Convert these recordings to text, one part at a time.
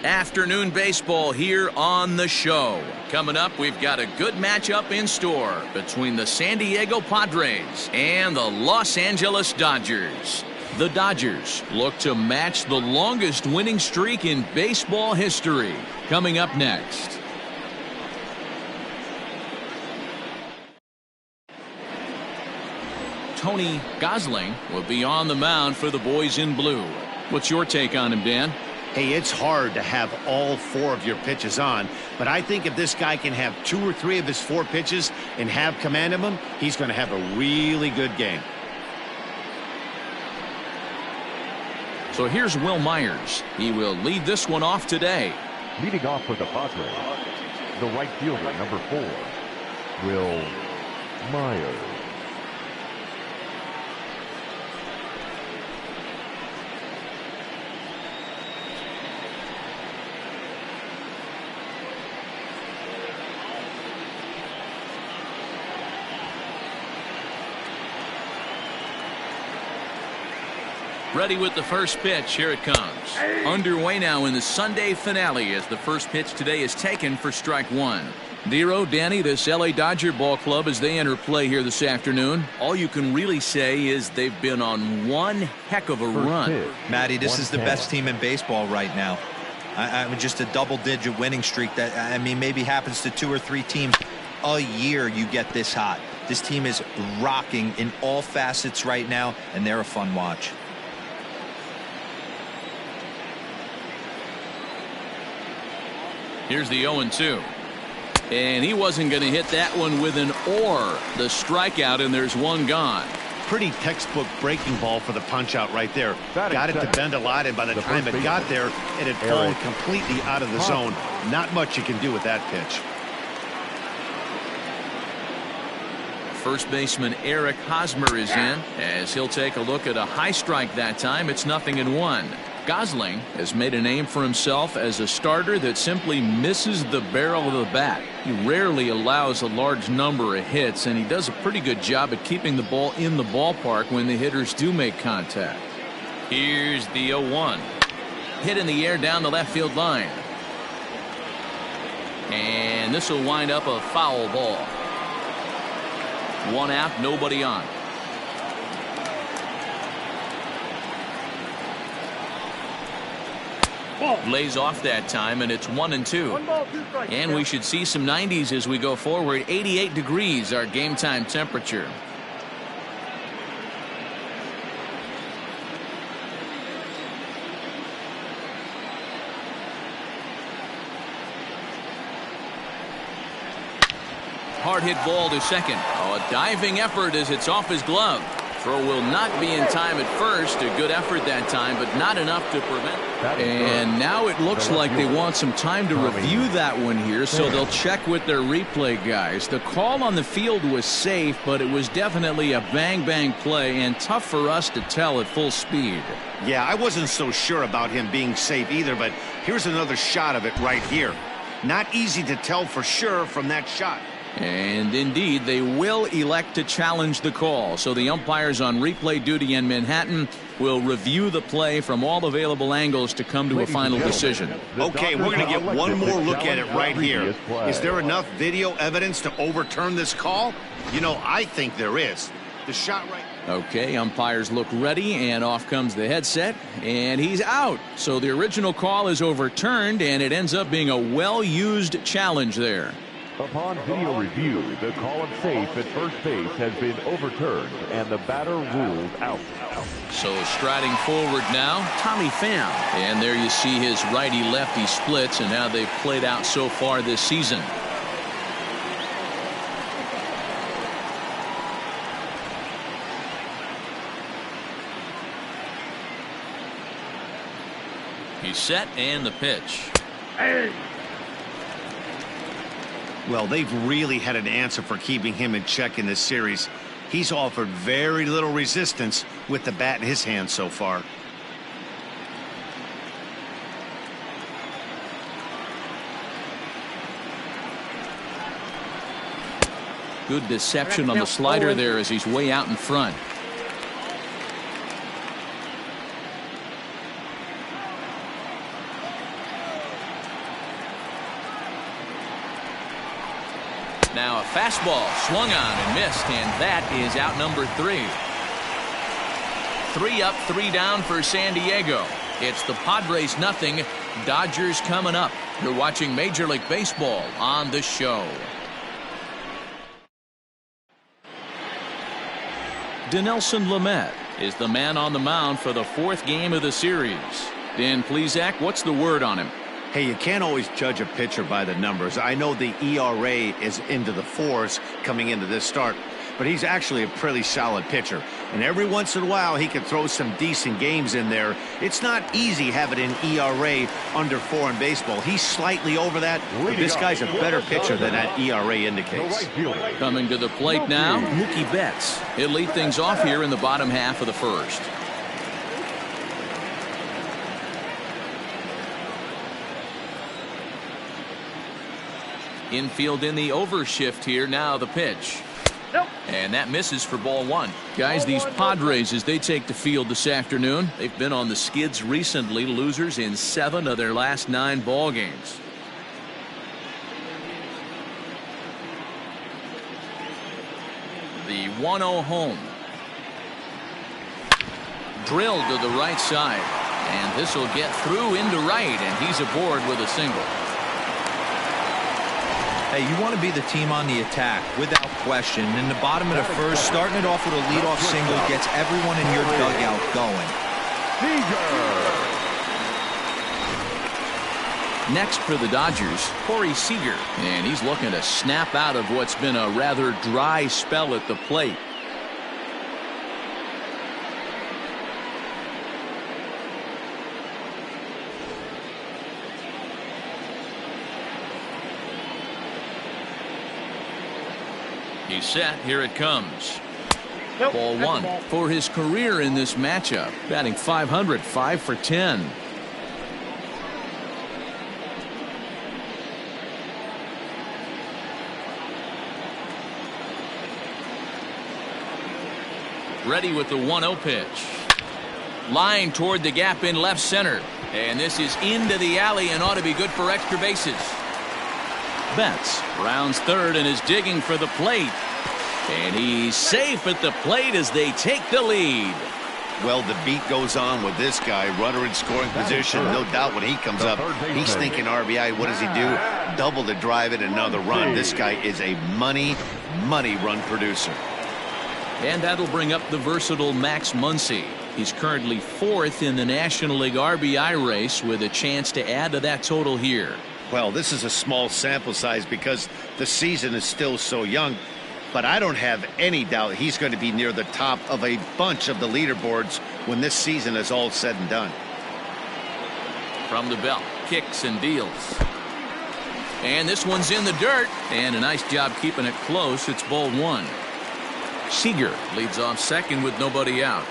Afternoon baseball here on the show. Coming up, we've got a good matchup in store between the San Diego Padres and the Los Angeles Dodgers. The Dodgers look to match the longest winning streak in baseball history. Coming up next. Tony Gosling will be on the mound for the boys in blue. What's your take on him, Dan? Hey, it's hard to have all 4 of your pitches on, but I think if this guy can have 2 or 3 of his 4 pitches and have command of them, he's going to have a really good game. So here's Will Myers. He will lead this one off today. Leading off for the Padres, the right fielder, number 4, Will Myers. Ready with the first pitch. Here it comes. Underway now in the Sunday finale as the first pitch today is taken for strike 1. Dero, Danny, this LA Dodger ball club as they enter play here this afternoon. All you can really say is they've been on one heck of a run. Matty, this is the best team in baseball right now. I mean, just a double-digit winning streak that, I mean, maybe happens to 2 or 3 teams a year. You get this hot. This team is rocking in all facets right now, and they're a fun watch. Here's the 0-2. And he wasn't going to hit that one with an or. The strikeout, and there's one gone. Pretty textbook breaking ball for the punch out right there. Got it to bend a lot, and by the time it got there, it had fallen completely out of the zone. Not much you can do with that pitch. First baseman Eric Hosmer is in as he'll take a look at a high strike that time. It's 0-1. Gosling has made a name for himself as a starter that simply misses the barrel of the bat. He rarely allows a large number of hits, and he does a pretty good job at keeping the ball in the ballpark when the hitters do make contact. Here's the 0-1. Hit in the air down the left field line. And this will wind up a foul ball. 1 out, nobody on. Lays off that time, and it's 1-2. And we should see some 90s as we go forward. 88 degrees our game time temperature. Hard hit ball to second. Oh, a diving effort as it's off his glove. Throw will not be in time at first. A good effort that time, but not enough to prevent. And now it looks like they want some time to review that one here, so they'll check with their replay guys. The call on the field was safe, but it was definitely a bang-bang play and tough for us to tell at full speed. Yeah, I wasn't so sure about him being safe either, but here's another shot of it right here. Not easy to tell for sure from that shot. And indeed, they will elect to challenge the call. So the umpires on replay duty in Manhattan will review the play from all available angles to come to a final decision. Okay, we're going to get one more look at it right here. Is there enough video evidence to overturn this call? You know, I think there is. The shot right. Okay, umpires look ready, and off comes the headset, and he's out. So the original call is overturned, and it ends up being a well-used challenge there. Upon video review, the call of safe at first base has been overturned, and the batter ruled out. So striding forward now, Tommy Pham. And there you see his righty-lefty splits and how they've played out so far this season. He's set, and the pitch. Well, they've really had an answer for keeping him in check in this series. He's offered very little resistance with the bat in his hand so far. Good deception on the slider there as he's way out in front. Now a fastball swung on and missed, and that is out number 3. 3 up, 3 down for San Diego. It's the Padres nothing, Dodgers coming up. You're watching Major League Baseball on The Show. Dinelson Lamet is the man on the mound for the 4th game of the series. Dan Plesac, what's the word on him? Hey, you can't always judge a pitcher by the numbers. I know the ERA is into the 4s coming into this start, but he's actually a pretty solid pitcher. And every once in a while, he can throw some decent games in there. It's not easy having an ERA under 4 in baseball. He's slightly over that, but this guy's a better pitcher than that ERA indicates. Coming to the plate now, Mookie Betts. He'll lead things off here in the bottom half of the 1st. Infield in the overshift here. Now the pitch. And that misses for ball 1. Guys, these Padres, as they take the field this afternoon, they've been on the skids recently, losers in 7 of their last 9 ball games. The 1-0 home. Drilled to the right side. And this will get through into right, and he's aboard with a single. Hey, you want to be the team on the attack, without question. In the bottom of the 1st, starting it off with a leadoff single gets everyone in your dugout going. Next for the Dodgers, Corey Seager. And he's looking to snap out of what's been a rather dry spell at the plate. He's set. Here it comes. Ball 1 for his career in this matchup. Batting .500, 5 for 10. Ready with the 1-0 pitch. Line toward the gap in left center. And this is into the alley and ought to be good for extra bases. Betts rounds 3rd and is digging for the plate. And he's safe at the plate as they take the lead. Well, the beat goes on with this guy. Runner in scoring position. No doubt when he comes up, he's thinking RBI. What does he do? Double to drive it, another run. This guy is a money run producer. And that'll bring up the versatile Max Muncy. He's currently 4th in the National League RBI race with a chance to add to that total here. Well, this is a small sample size because the season is still so young, but I don't have any doubt he's going to be near the top of a bunch of the leaderboards when this season is all said and done. From the belt, kicks and deals. And this one's in the dirt, and a nice job keeping it close. It's ball 1. Seager leads off 2nd with nobody out.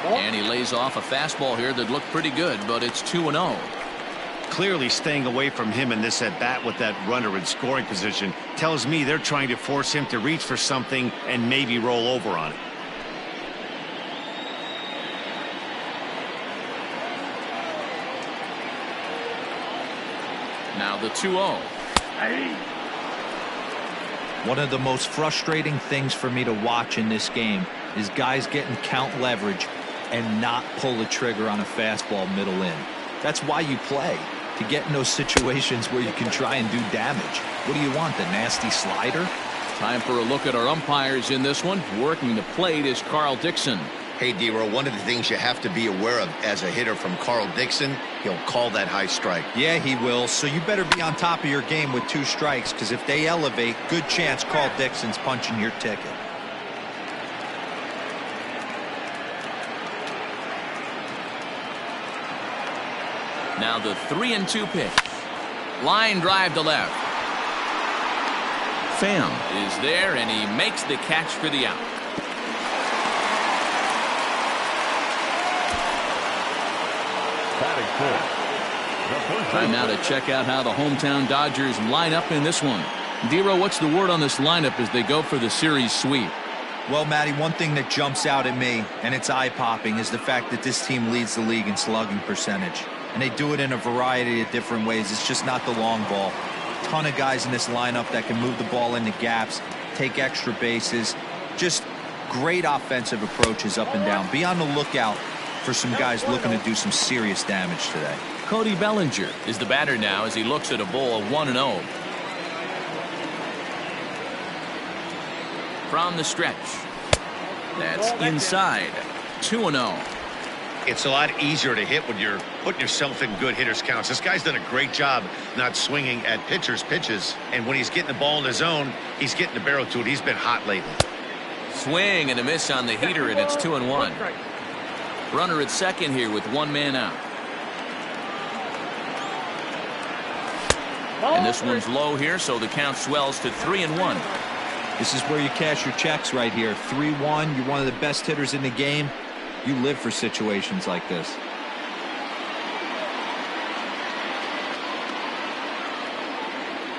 And he lays off a fastball here that looked pretty good, but it's 2-0. Clearly staying away from him in this at-bat with that runner in scoring position tells me they're trying to force him to reach for something and maybe roll over on it. Now the 2-0. One of the most frustrating things for me to watch in this game is guys getting count leverage and not pull the trigger on a fastball middle in. That's why you play, to get in those situations where you can try and do damage. What do you want, the nasty slider? Time for a look at our umpires in this one. Working the plate is Carl Dixon. Hey, D-Row, one of the things you have to be aware of as a hitter from Carl Dixon, he'll call that high strike. Yeah, he will. So you better be on top of your game with 2 strikes, because if they elevate, good chance Carl Dixon's punching your ticket. Now the 3-2 pitch. Line drive to left. Pham is there, and he makes the catch for the out. Time now to check out how the hometown Dodgers line up in this one. D-Row, what's the word on this lineup as they go for the series sweep? Well, Matty, one thing that jumps out at me, and it's eye-popping, is the fact that this team leads the league in slugging percentage. And they do it in a variety of different ways. It's just not the long ball. Ton of guys in this lineup that can move the ball into gaps, take extra bases. Just great offensive approaches up and down. Be on the lookout for some guys looking to do some serious damage today. Cody Bellinger is the batter now as he looks at a ball 1-0. From the stretch. That's inside. 2-0. It's a lot easier to hit when you're putting yourself in good hitters counts. This guy's done a great job not swinging at pitchers' pitches. And when he's getting the ball in the zone, he's getting the barrel to it. He's been hot lately. Swing and a miss on the heater, and it's 2-1. Runner at second here with one man out. And this one's low here, so the count swells to 3-1. This is where you cash your checks right here. 3-1. You're one of the best hitters in the game. You live for situations like this.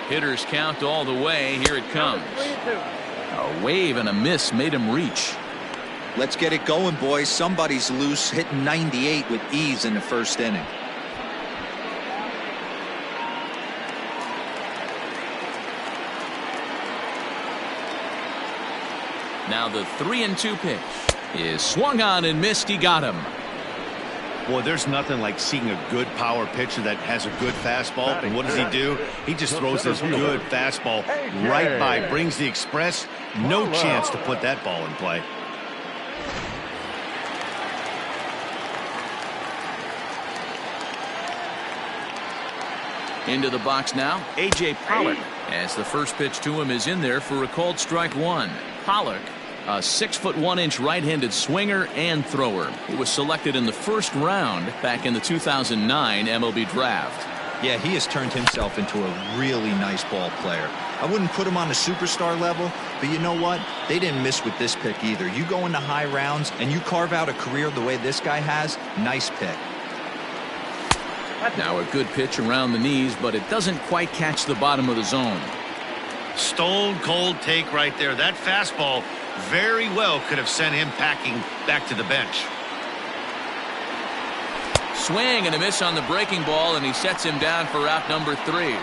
Hitters count all the way. Here it comes. A wave and a miss made him reach. Let's get it going, boys. Somebody's loose, hitting 98 with ease in the first inning. Now the 3-2 pitch is swung on and missed. He got him. Boy, there's nothing like seeing a good power pitcher that has a good fastball. And what does he do? He just throws this good fastball right by, brings the express. No chance to put that ball in play. Into the box now, A.J. Pollock, as the first pitch to him is in there for a called strike one. Pollock, a 6'1" right-handed swinger and thrower. He was selected in the first round back in the 2009 MLB draft. Yeah, he has turned himself into a really nice ball player. I wouldn't put him on a superstar level, but you know what? They didn't miss with this pick either. You go into high rounds and you carve out a career the way this guy has, nice pick. Now a good pitch around the knees, but it doesn't quite catch the bottom of the zone. Stone cold take right there. That fastball very well could have sent him packing back to the bench. Swing and a miss on the breaking ball, and he sets him down for out number 3.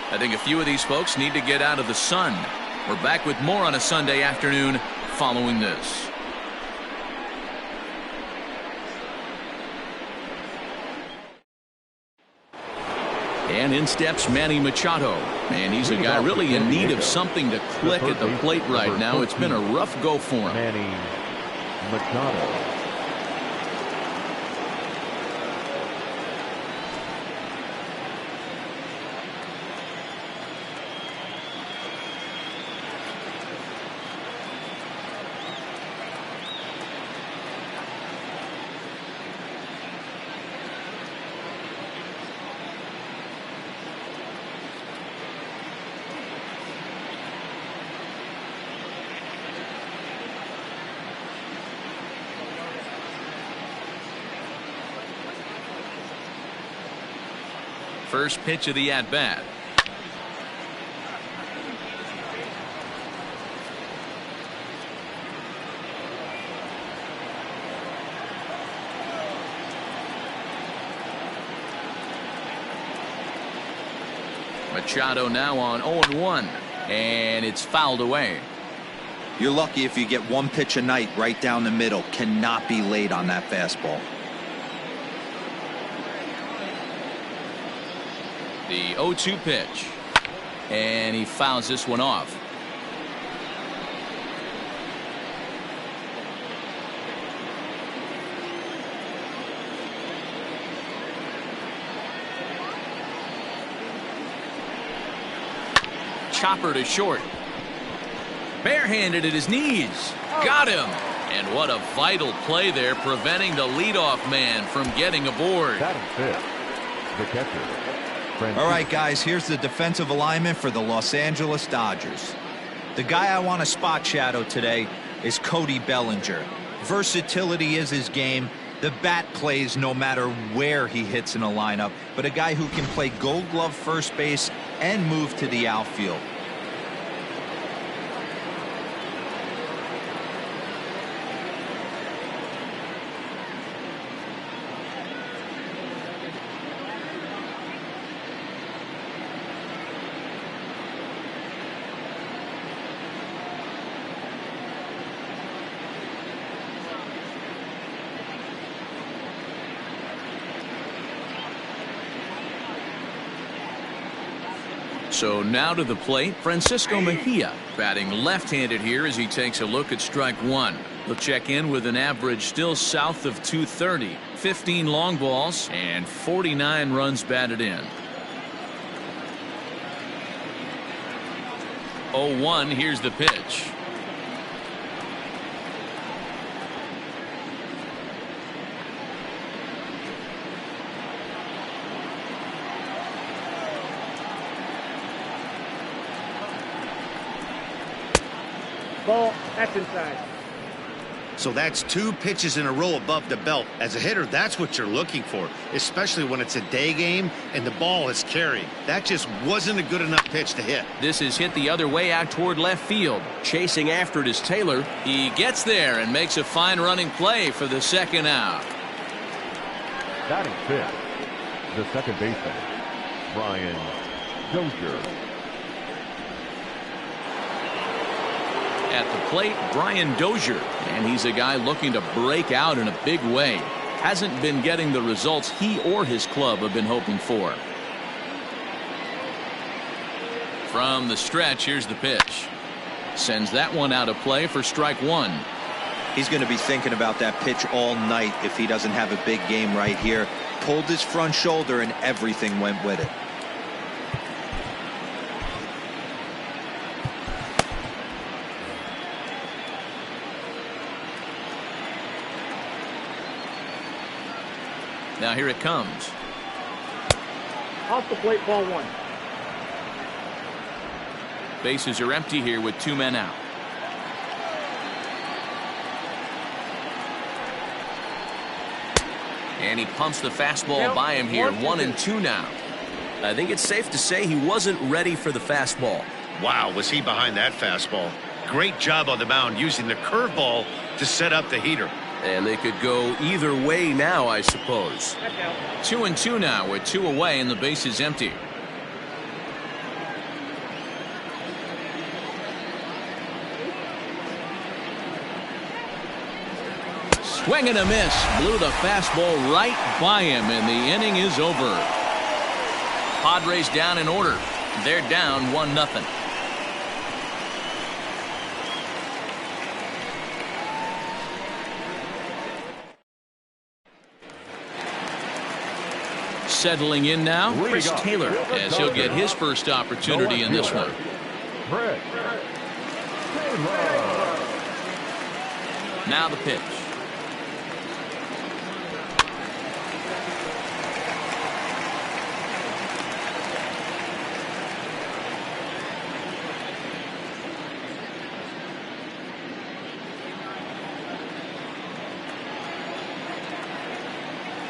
I think a few of these folks need to get out of the sun. We're back with more on a Sunday afternoon following this. And in steps Manny Machado. And he's a guy really in need of something to click at the plate right now. It's been a rough go for him. Manny Machado. First pitch of the at-bat. Machado now on 0-1, and it's fouled away. You're lucky if you get one pitch a night right down the middle. Cannot be late on that fastball. The 0-2 pitch, and he fouls this one off. Chopper to short. Barehanded at his knees. Got him. And what a vital play there, preventing the leadoff man from getting aboard. Batting fifth, the catcher. All right, guys, here's the defensive alignment for the Los Angeles Dodgers. The guy I want to spot shadow today is Cody Bellinger. Versatility is his game. The bat plays no matter where he hits in a lineup, but a guy who can play Gold Glove first base and move to the outfield. So now to the plate, Francisco Mejia, batting left-handed here as he takes a look at strike one. He'll check in with an average still south of 230, 15 long balls, and 49 runs batted in. 0-1, here's the pitch. Ball, that's inside. So that's 2 pitches in a row above the belt. As a hitter, that's what you're looking for, especially when it's a day game and the ball is carried. That just wasn't a good enough pitch to hit. This is hit the other way out toward left field. Chasing after it is Taylor. He gets there and makes a fine running play for the second out. Batting fifth, the second baseman, Brian Dozier. At the plate, Brian Dozier, and he's a guy looking to break out in a big way. Hasn't been getting the results he or his club have been hoping for. From the stretch, here's the pitch. Sends that one out of play for strike one. He's going to be thinking about that pitch all night if he doesn't have a big game right here. Pulled his front shoulder and everything went with it. Now here it comes. Off the plate, ball one. Bases are empty here with 2 men out. And he pumps the fastball by him here. 1-2 now. I think it's safe to say he wasn't ready for the fastball. Wow, was he behind that fastball. Great job on the mound using the curveball to set up the heater. And they could go either way now, I suppose. 2-2 now with 2 away and the base is empty. Swing and a miss. Blew the fastball right by him, and the inning is over. Padres down in order. They're down 1-0. Settling in now, Chris Taylor, as he'll get his first opportunity in this one. Now the pitch.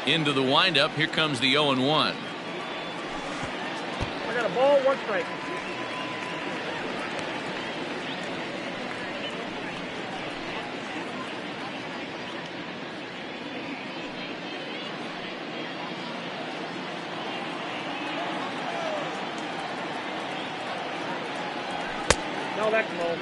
Into the windup. Here comes the 0-1. I got a ball, 1 strike. No, that's low.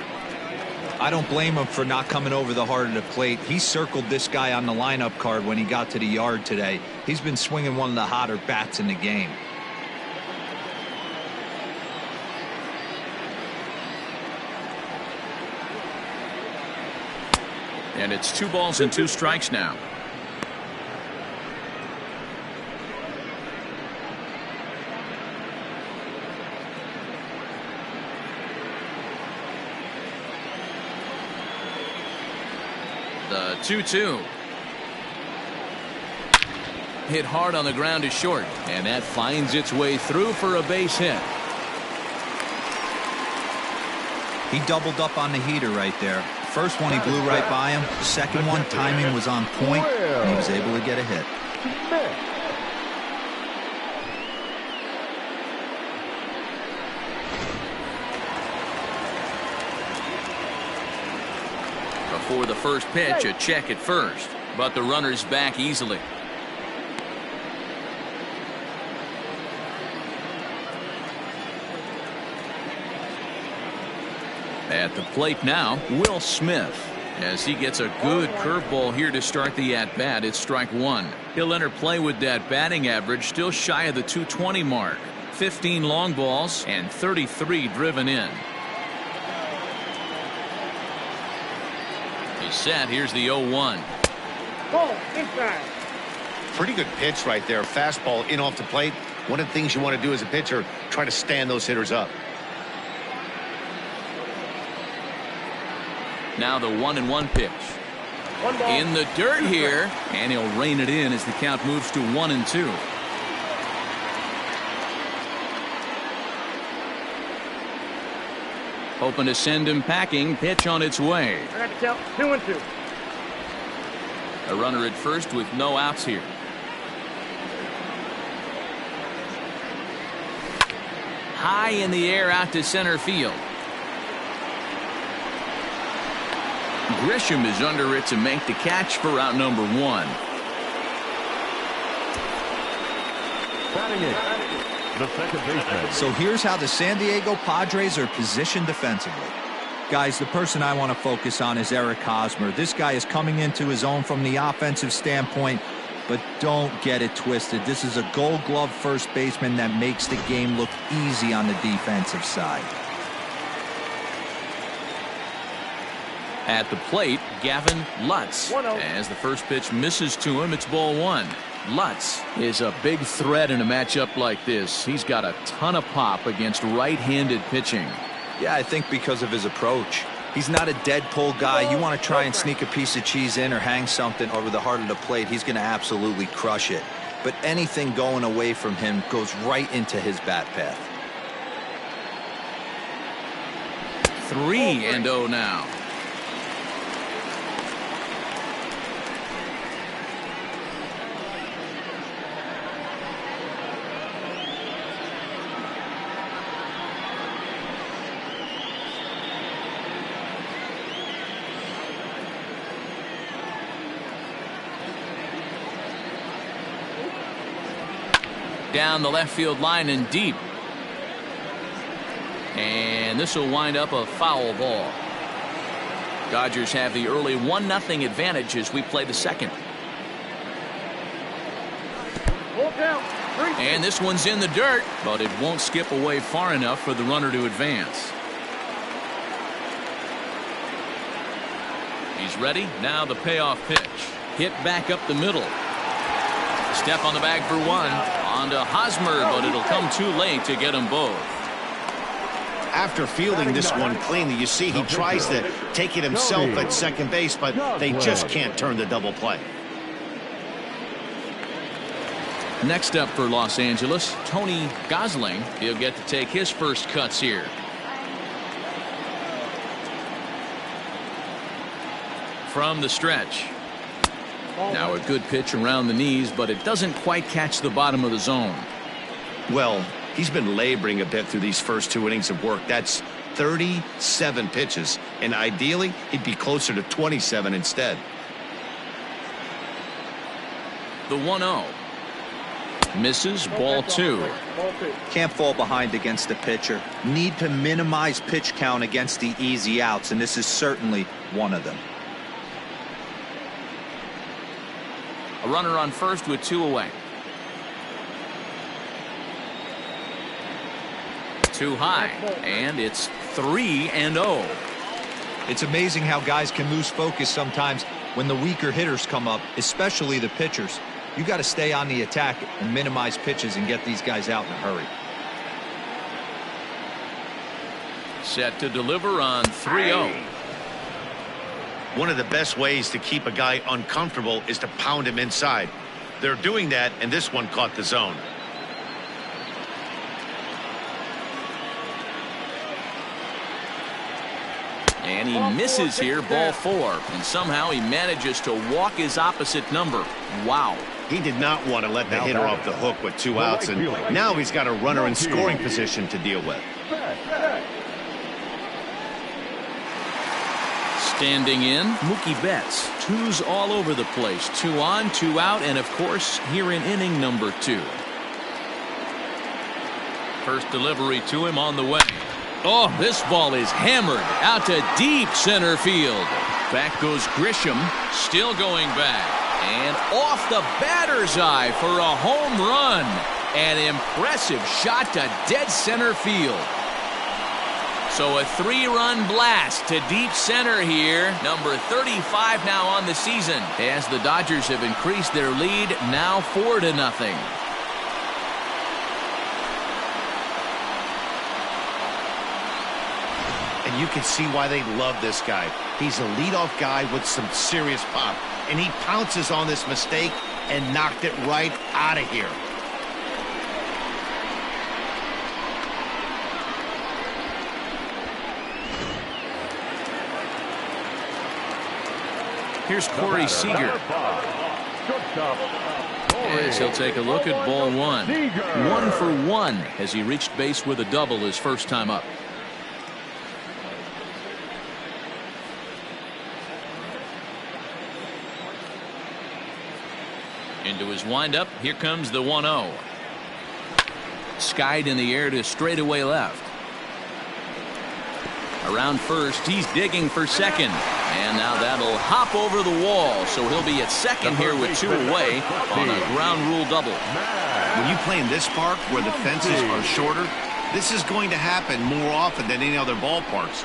I don't blame him for not coming over the heart of the plate. He circled this guy on the lineup card when he got to the yard today. He's been swinging one of the hotter bats in the game. And it's 2 balls and 2 strikes now. The 2-2. Hit hard on the ground is short, and that finds its way through for a base hit. He doubled up on the heater right there. First one he blew right by him. Second one, timing was on point, and he was able to get a hit. Before the first pitch, a check at first, but the runner's back easily. At the plate now, Will Smith, as he gets a good curveball here to start the at-bat. It's strike one. He'll enter play with that batting average still shy of the 220 mark. 15 long balls and 33 driven in. He's set. Here's the 0-1. Ball inside. Pretty good pitch right there. Fastball in off the plate. One of the things you want to do as a pitcher, try to stand those hitters up. Now the 1-1 pitch. One ball. In the dirt here, and he'll rein it in as the count moves to 1-2. Hoping to send him packing. Pitch on its way. I got the count 2-2. A runner at first with no outs here. High in the air out to center field. Grisham is under it to make the catch for out number 1. Batting it, the second baseman. So here's how the San Diego Padres are positioned defensively. Guys, the person I want to focus on is Eric Hosmer. This guy is coming into his own from the offensive standpoint, but don't get it twisted. This is a Gold Glove first baseman that makes the game look easy on the defensive side. At the plate, Gavin Lutz. 1-0. As the first pitch misses to him, it's ball 1. Lutz is a big threat in a matchup like this. He's got a ton of pop against right-handed pitching. Yeah, I think because of his approach. He's not a dead pull guy. You want to try and sneak a piece of cheese in or hang something over the heart of the plate, he's going to absolutely crush it. But anything going away from him goes right into his bat path. 3-0 now. Down the left field line and deep. And this will wind up a foul ball. Dodgers have the early 1-0 advantage as we play the second. Full count. 3-2. And this one's in the dirt, but it won't skip away far enough for the runner to advance. He's ready. Now the payoff pitch. Hit back up the middle. Step on the bag for 1. On to Hosmer, but it'll come too late to get them both. After fielding this one cleanly, you see he tries to take it himself at second base, but they just can't turn the double play. Next up for Los Angeles, Tony Gosling. He'll get to take his first cuts here. From the stretch. Now a good pitch around the knees, but it doesn't quite catch the bottom of the zone. Well, he's been laboring a bit through these first 2 innings of work. That's 37 pitches, and ideally he'd be closer to 27 instead. The 1-0. Misses, ball 2. Ball 2. Can't fall behind against the pitcher. Need to minimize pitch count against the easy outs, and this is certainly one of them. A runner on first with 2 away. Too high, and it's 3-0. It's amazing how guys can lose focus sometimes when the weaker hitters come up, especially the pitchers. You got to stay on the attack and minimize pitches and get these guys out in a hurry. Set to deliver on 3-0. One of the best ways to keep a guy uncomfortable is to pound him inside. They're doing that, and this one caught the zone. And he misses here, ball 4. And somehow he manages to walk his opposite number. Wow. He did not want to let the hitter off the hook with 2 outs, and now he's got a runner in scoring position to deal with. Standing in, Mookie Betts. 2s all over the place. 2 on, 2 out, and of course, here in inning number 2. First delivery to him on the way. Oh, this ball is hammered out to deep center field. Back goes Grisham, still going back. And off the batter's eye for a home run. An impressive shot to dead center field. So a 3-run blast to deep center here. Number 35 now on the season, as the Dodgers have increased their lead now 4-0. And you can see why they love this guy. He's a leadoff guy with some serious pop, and he pounces on this mistake and knocked it right out of here. Here's Corey Seager. As he'll take a look at ball one. 1 for 1 as he reached base with a double his first time up. Into his windup. Here comes the 1-0. Skied in the air to straightaway left. Around first, he's digging for second. And now that'll hop over the wall, so he'll be at second here with 2 away on a ground rule double. When you play in this park where the fences are shorter, this is going to happen more often than any other ballparks.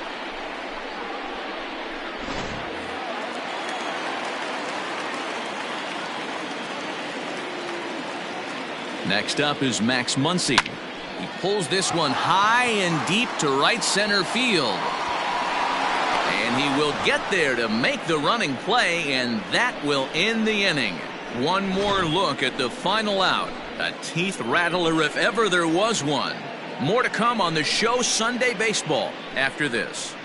Next up is Max Muncy. He pulls this one high and deep to right center field. And he will get there to make the running play, and that will end the inning. One more look at the final out. A teeth rattler if ever there was one. More to come on the show Sunday Baseball after this.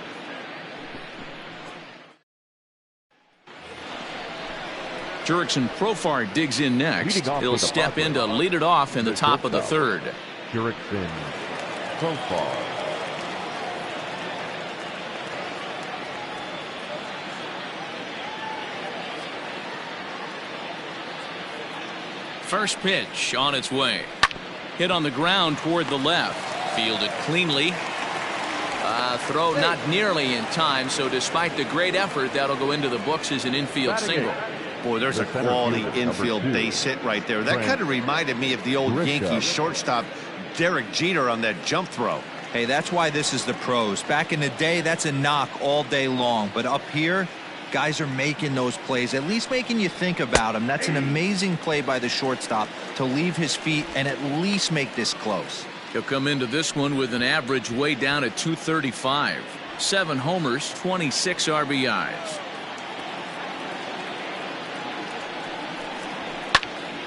Jurickson Profar digs in next. He'll step in to lead it off in the top of the third. Jurickson Profar. First pitch on its way. Hit on the ground toward the left. Fielded cleanly. Throw not nearly in time, so despite the great effort, that'll go into the books as an infield single. Boy, there's a quality infield base hit right there. That kind of reminded me of the old Yankees shortstop Derek Jeter on that jump throw. Hey, that's why this is the pros. Back in the day, that's a knock all day long. But up here, guys are making those plays, at least making you think about them. That's an amazing play by the shortstop to leave his feet and at least make this close. He'll come into this one with an average way down at 235. 7 homers, 26 RBIs.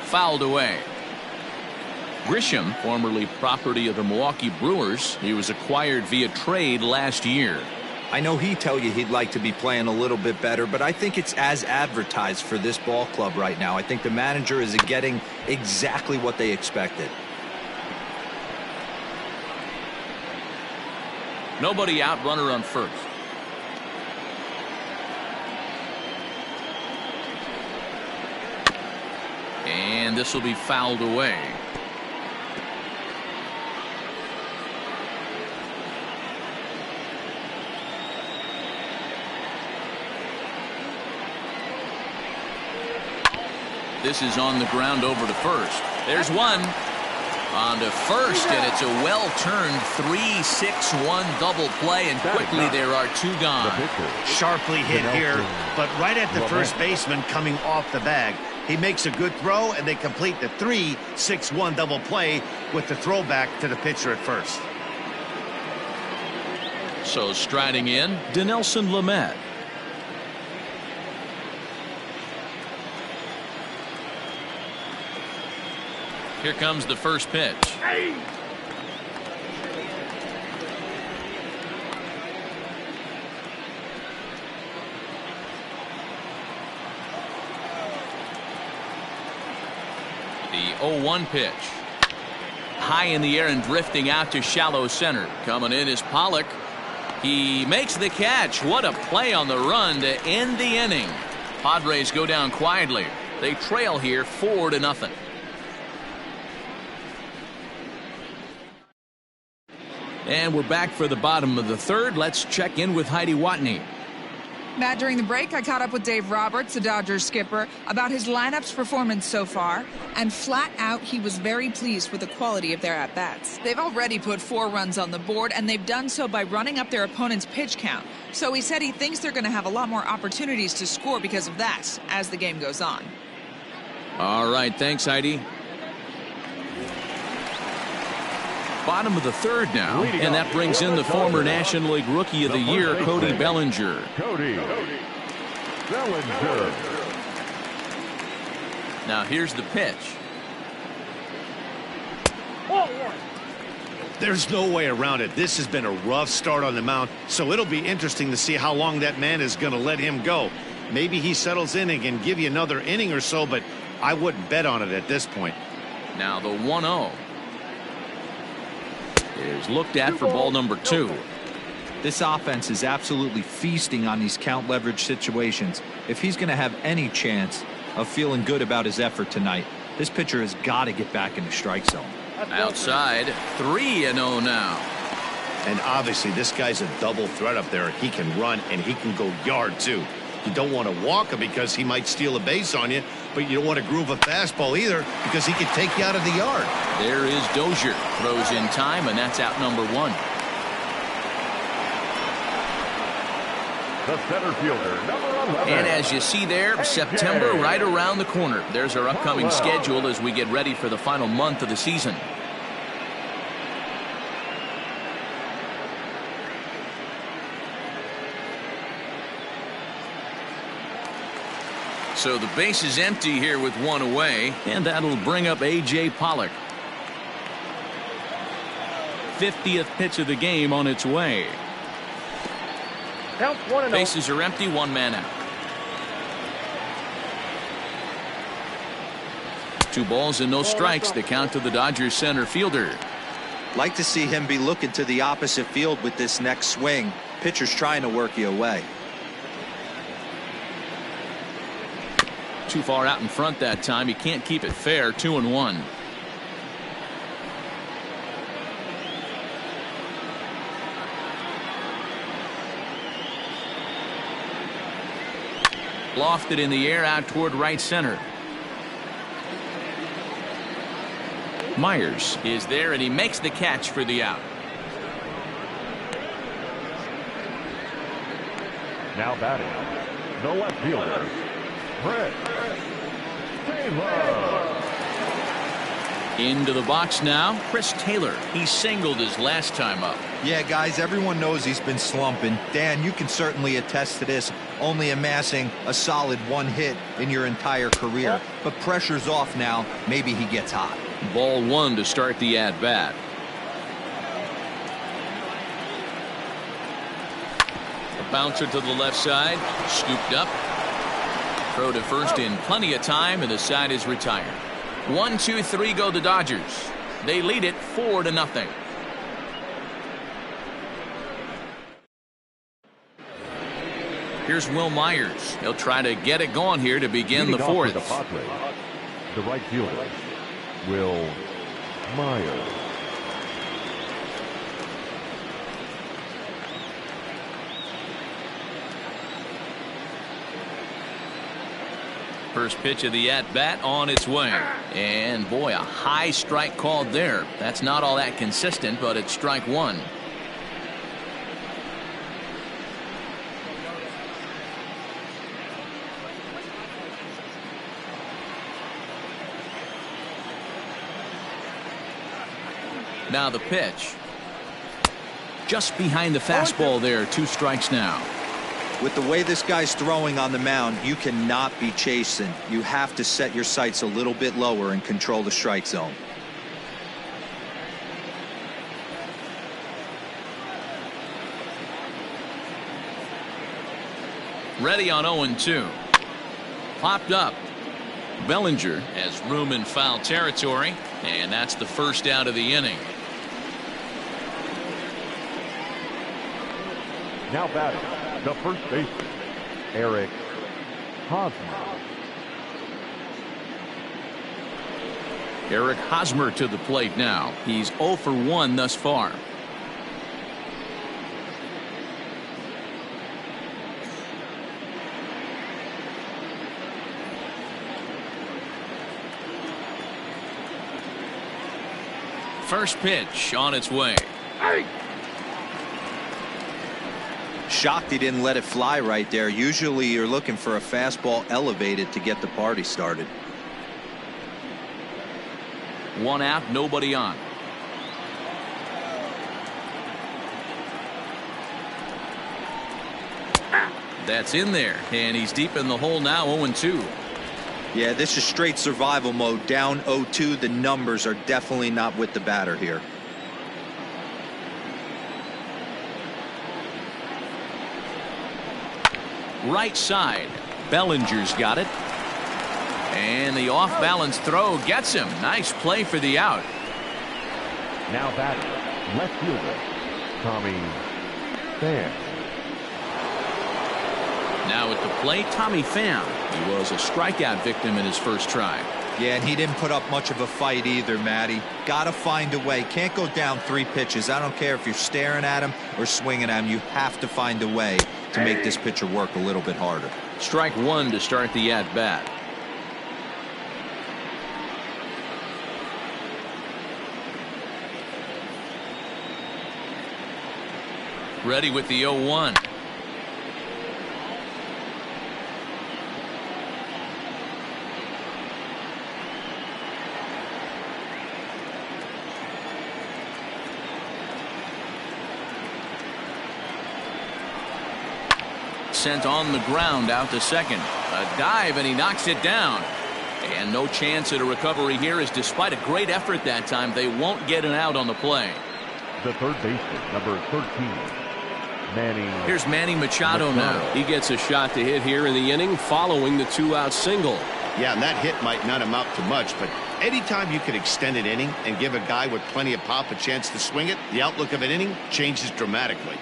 Fouled away. Grisham, formerly property of the Milwaukee Brewers, he was acquired via trade last year. I know he'd tell you he'd like to be playing a little bit better, but I think it's as advertised for this ball club right now. I think the manager is getting exactly what they expected. Nobody out, runner on first. And this will be fouled away. This is on the ground over to first. There's one. On to first, and it's a well-turned 3-6-1 double play, and quickly there are 2 gone. Sharply hit here, but right at the first baseman coming off the bag. He makes a good throw, and they complete the 3-6-1 double play with the throwback to the pitcher at first. So striding in, Dinelson Lamet. Here comes the first pitch. The 0-1 pitch. High in the air and drifting out to shallow center. Coming in is Pollock. He makes the catch. What a play on the run to end the inning. Padres go down quietly. They trail here 4-0. And we're back for the bottom of the third. Let's check in with Heidi Watney. Matt, during the break, I caught up with Dave Roberts, the Dodgers skipper, about his lineup's performance so far, and flat out, he was very pleased with the quality of their at-bats. They've already put 4 runs on the board, and they've done so by running up their opponent's pitch count. So he said he thinks they're going to have a lot more opportunities to score because of that as the game goes on. All right, thanks, Heidi. Bottom of the third now, and that brings in the former National League Rookie of the Year, Cody Bellinger. Cody Bellinger. Now here's the pitch. There's no way around it. This has been a rough start on the mound, so it'll be interesting to see how long that man is going to let him go. Maybe he settles in and can give you another inning or so, but I wouldn't bet on it at this point. Now the 1-0 is looked at for ball number 2. This offense is absolutely feasting on these count leverage situations. If he's going to have any chance of feeling good about his effort tonight, this pitcher has got to get back in the strike zone. Outside, 3-0 now. And obviously this guy's a double threat up there. He can run and he can go yard too. You don't want to walk him because he might steal a base on you, but you don't want to groove a fastball either because he could take you out of the yard. There is Dozier. Throws in time, and that's out number 1. The center fielder, number 11. And as you see there, September right around the corner. There's our upcoming schedule as we get ready for the final month of the season. So the base is empty here with 1 away, and that'll bring up A.J. Pollock. 50th pitch of the game on its way. Counts 1-0. Bases are empty, 1 man out. 2 balls and no strikes. The count to the Dodgers center fielder. Like to see him be looking to the opposite field with this next swing. Pitcher's trying to work you away. Too far out in front that time. He can't keep it fair. 2-1. Lofted in the air out toward right center. Myers is there, and he makes the catch for the out. Now batting, the left fielder, Brett Taylor. Into the box now, Chris Taylor. He singled his last time up. Yeah, guys, everyone knows he's been slumping. Dan, you can certainly attest to this, only amassing a solid 1 hit in your entire career. But pressure's off now. Maybe he gets hot. Ball 1 to start the at-bat. A bouncer to the left side, scooped up. Throw to first in plenty of time, and the side is retired. 1, 2, 3 go the Dodgers. They lead it 4-0. Here's Will Myers. He'll try to get it going here to begin the 4th. The Padres, the right fielder, Will Myers. First pitch of the at-bat on its way. And boy, a high strike called there. That's not all that consistent, but it's strike 1. Now the pitch. Just behind the fastball there. 2 strikes now. With the way this guy's throwing on the mound, you cannot be chasing. You have to set your sights a little bit lower and control the strike zone. Ready on 0-2. Popped up. Bellinger has room in foul territory, and that's the first out of the inning. Now batting, the first baseman, Eric Hosmer. Eric Hosmer to the plate now. He's 0 for 1 thus far. First pitch on its way. Shocked he didn't let it fly right there. Usually you're looking for a fastball elevated to get the party started. 1 out, nobody on. That's in there, and he's deep in the hole now. 0-2. Yeah, this is straight survival mode. Down 0-2. The numbers are definitely not with the batter here. Right side. Bellinger's got it. And the off-balance throw gets him. Nice play for the out. Now batting, left fielder, Tommy Pham. Now at the plate, Tommy Pham. He was a strikeout victim in his first try. Yeah, and he didn't put up much of a fight either, Matty. Gotta find a way. Can't go down 3 pitches. I don't care if you're staring at him or swinging at him. You have to find a way to make this pitcher work a little bit harder. Strike 1 to start the at-bat. Ready with the 0-1. Sent on the ground out to second. A dive, and he knocks it down. And no chance at a recovery here, as despite a great effort that time, they won't get an out on the play. The third baseman, number 13, Manny. Here's Manny Machado now. He gets a shot to hit here in the inning following the 2-out single. Yeah, and that hit might not amount to much, but anytime you can extend an inning and give a guy with plenty of pop a chance to swing it, the outlook of an inning changes dramatically.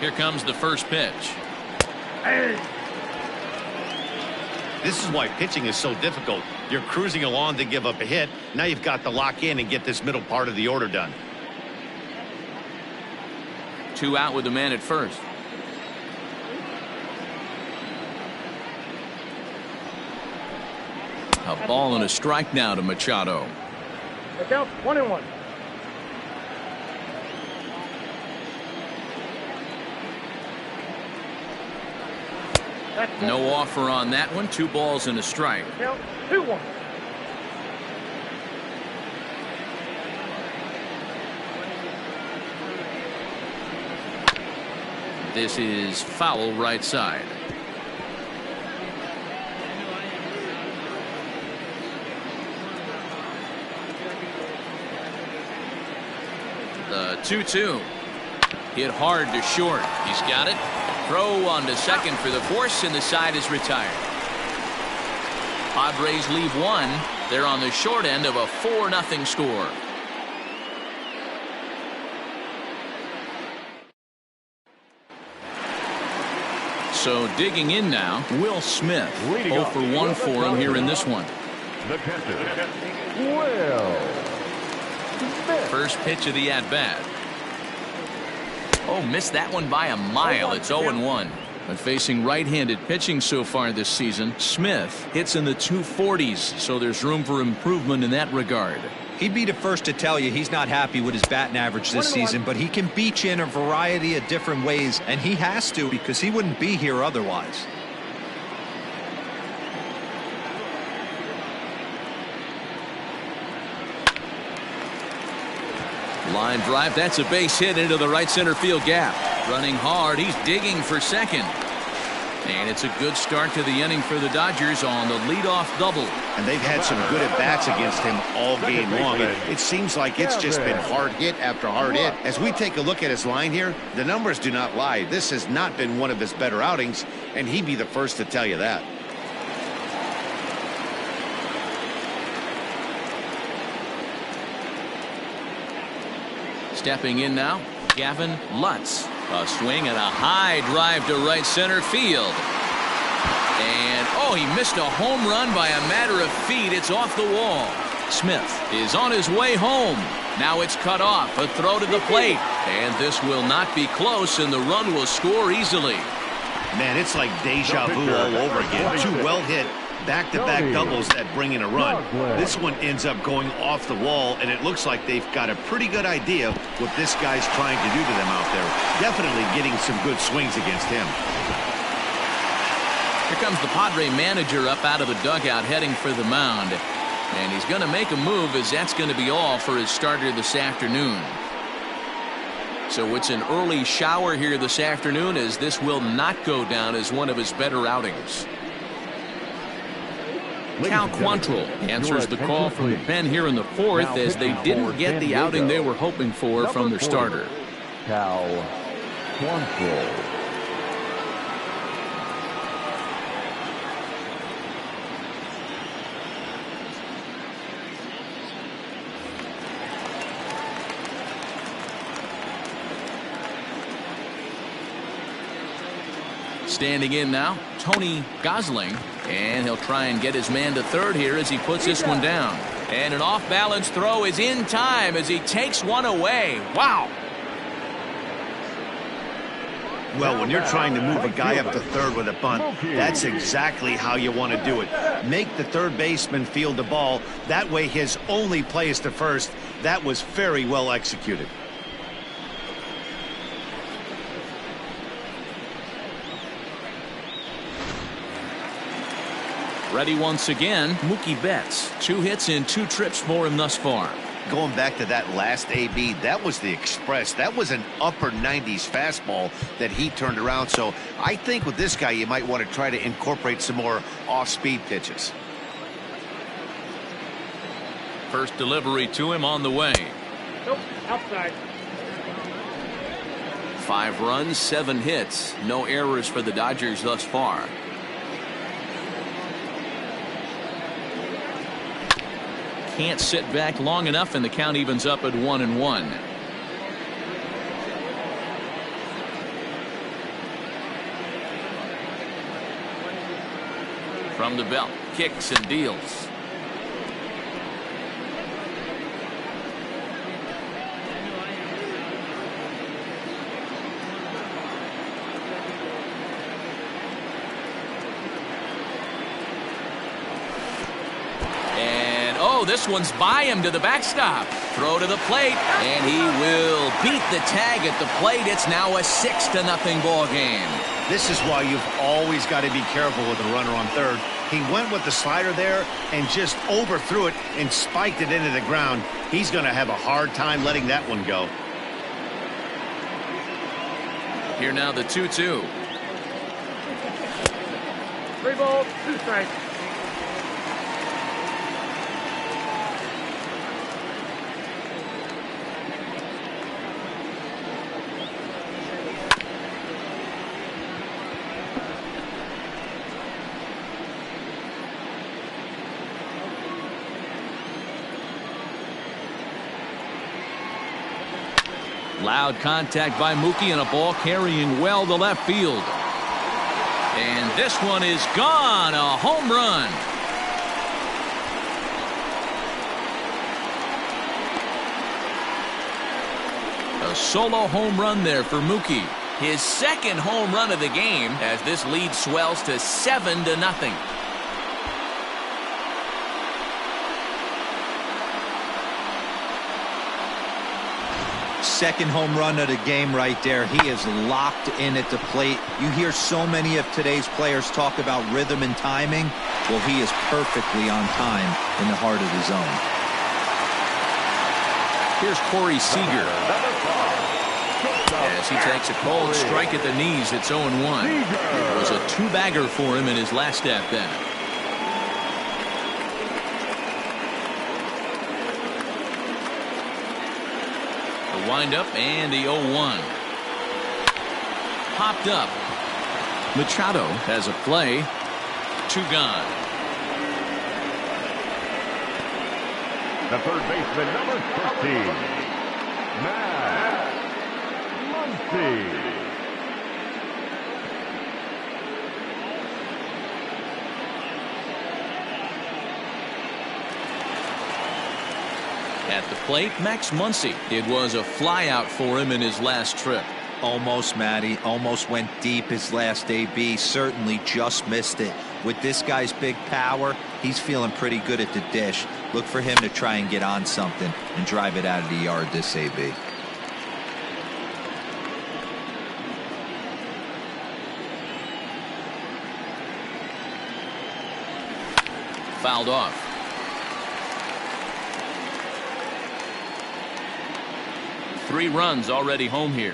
Here comes the first pitch. This is why pitching is so difficult. You're cruising along to give up a hit. Now you've got to lock in and get this middle part of the order done. 2 out with the man at first. A ball and a strike now to Machado. The count 1-1. No offer on that one. 2 balls and a strike. Count 2-1. This is foul right side. The 2-2. Hit hard to short. He's got it. Throw on to second for the force, and the side is retired. Padres leave 1. They're on the short end of a 4-0 score. So digging in now, Will Smith. 0 for 1 for him here in this one. The catcher, Will Smith. First pitch of the at-bat. Oh, missed that one by a mile. It's 0-1. But facing right-handed pitching so far this season, Smith hits in the 240s, so there's room for improvement in that regard. He'd be the first to tell you he's not happy with his batting average this season, but he can beat you in a variety of different ways, and he has to because he wouldn't be here otherwise. Line drive, that's a base hit into the right center field gap. Running hard, he's digging for second. And it's a good start to the inning for the Dodgers on the leadoff double. And they've had some good at-bats against him all game long. It seems like it's just been hard hit after hard hit. As we take a look at his line here, the numbers do not lie. This has not been one of his better outings, and he'd be the first to tell you that. Stepping in now, Gavin Lutz. A swing and a high drive to right center field. And, oh, he missed a home run by a matter of feet. It's off the wall. Smith is on his way home. Now it's cut off. A throw to the plate. And this will not be close, and the run will score easily. Man, it's like deja vu all over again. 2 well hit, back-to-back doubles that bring in a run. This one ends up going off the wall, and it looks like they've got a pretty good idea what this guy's trying to do to them out there. Definitely getting some good swings against him. Here comes the Padre manager up out of the dugout heading for the mound. And he's going to make a move, as that's going to be all for his starter this afternoon. So it's an early shower here this afternoon, as this will not go down as one of his better outings. Cal Quantrill answers the call from the pen here in the fourth, as they didn't get the outing they were hoping for from their starter. Cal Quantrill. Standing in now, Tony Gosling, and he'll try and get his man to third here as he puts this one down. And an off-balance throw is in time as he takes one away. Wow. Well, when you're trying to move a guy up to third with a bunt, that's exactly how you want to do it. Make the third baseman field the ball. That way his only play is to first. That was very well executed. Ready once again, Mookie Betts. 2 hits in 2 trips for him thus far. Going back to that last AB, that was the express. That was an upper 90s fastball that he turned around. So I think with this guy, you might want to try to incorporate some more off-speed pitches. First delivery to him on the way. Nope, outside. 5 runs, 7 hits. No errors for the Dodgers thus far. Can't sit back long enough, and the count evens up at 1-1. From the belt, kicks and deals. This one's by him to the backstop. Throw to the plate, and he will beat the tag at the plate. It's now a 6-0 ball game. This is why you've always got to be careful with the runner on third. He went with the slider there and just overthrew it and spiked it into the ground. He's going to have a hard time letting that one go. Here now the 2-2. 3 balls, 2 strikes. Loud contact by Mookie, and a ball carrying well to left field. And this one is gone. A home run. A solo home run there for Mookie. His second home run of the game, as this lead swells to 7-0. Second home run of the game right there. He is locked in at the plate. You hear so many of today's players talk about rhythm and timing. Well, he is perfectly on time in the heart of the zone. Here's Corey Seager. As he takes a cold strike at the knees, it's 0-1. It was a 2-bagger for him in his last at-bat. Wind-up and the 0-1. Popped up. Machado has a play. 2 gone. The third baseman, number 15, Matt Muncy. At the plate, Max Muncy. It was a flyout for him in his last trip. Almost, Matty. Almost went deep his last AB. Certainly just missed it. With this guy's big power, he's feeling pretty good at the dish. Look for him to try and get on something and drive it out of the yard this AB. Fouled off. Three runs already home here.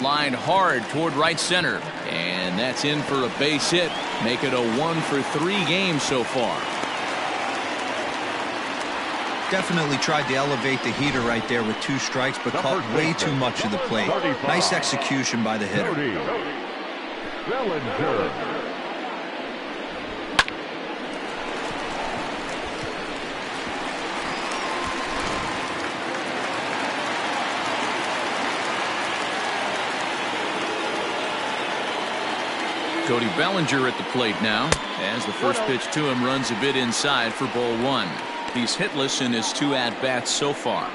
Lined hard toward right center, and that's in for a base hit. Make it a 1-for-3 game so far. Definitely tried to elevate the heater right there with 2 strikes, but caught way too much of the plate. Nice execution by the hitter. Bellinger. Cody Bellinger at the plate now, as the first pitch to him runs a bit inside for ball 1. He's hitless in his 2 at-bats so far.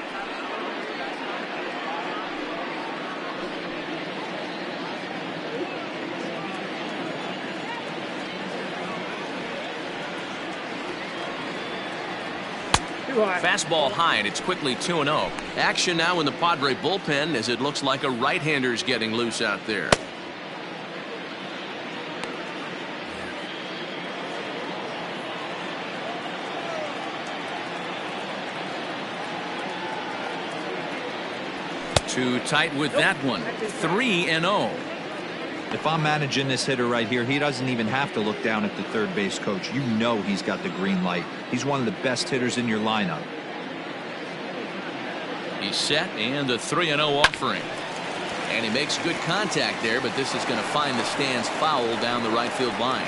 Fastball high, and it's quickly 2-0. Action now in the Padre bullpen as it looks like a right-hander's getting loose out there. Too tight with that one. 3-0. If I'm managing this hitter right here, he doesn't even have to look down at the third base coach. You know he's got the green light. He's one of the best hitters in your lineup. He's set, and the 3-0 offering. And he makes good contact there, but this is going to find the stands foul down the right field line.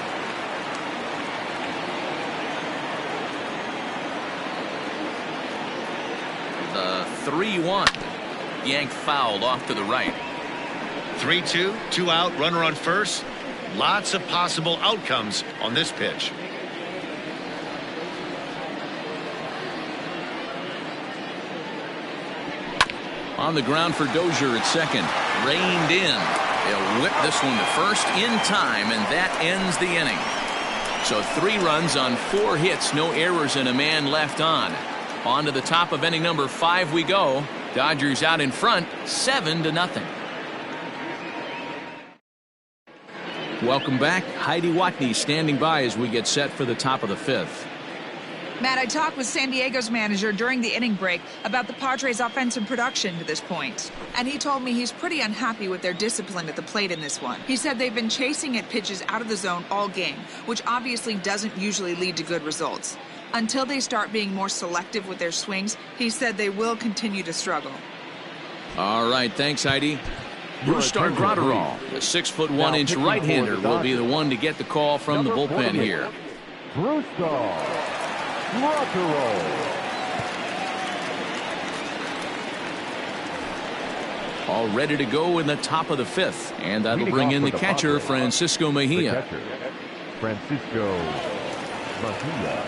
The 3-1. Yank fouled off to the right. 3-2, 2 out, runner on first. Lots of possible outcomes on this pitch. On the ground for Dozier at second. Reined in. He'll whip this one to first in time, and that ends the inning. So 3 runs on 4 hits, no errors, and a man left on. On to the top of inning number 5 we go. Dodgers out in front, 7-0. Welcome back. Heidi Watney standing by as we get set for the top of the 5th. Matt, I talked with San Diego's manager during the inning break about the Padres' offensive production to this point. And he told me he's pretty unhappy with their discipline at the plate in this one. He said they've been chasing at pitches out of the zone all game, which obviously doesn't usually lead to good results. Until they start being more selective with their swings, he said they will continue to struggle. All right, thanks, Heidi. Brusdar Graterol, the 6'1" right-hander, will be the one to get the call from the bullpen here. Brusdar Graterol. All ready to go in the top of the 5th, and that'll bring in the catcher, Francisco Mejia. Francisco Mejia.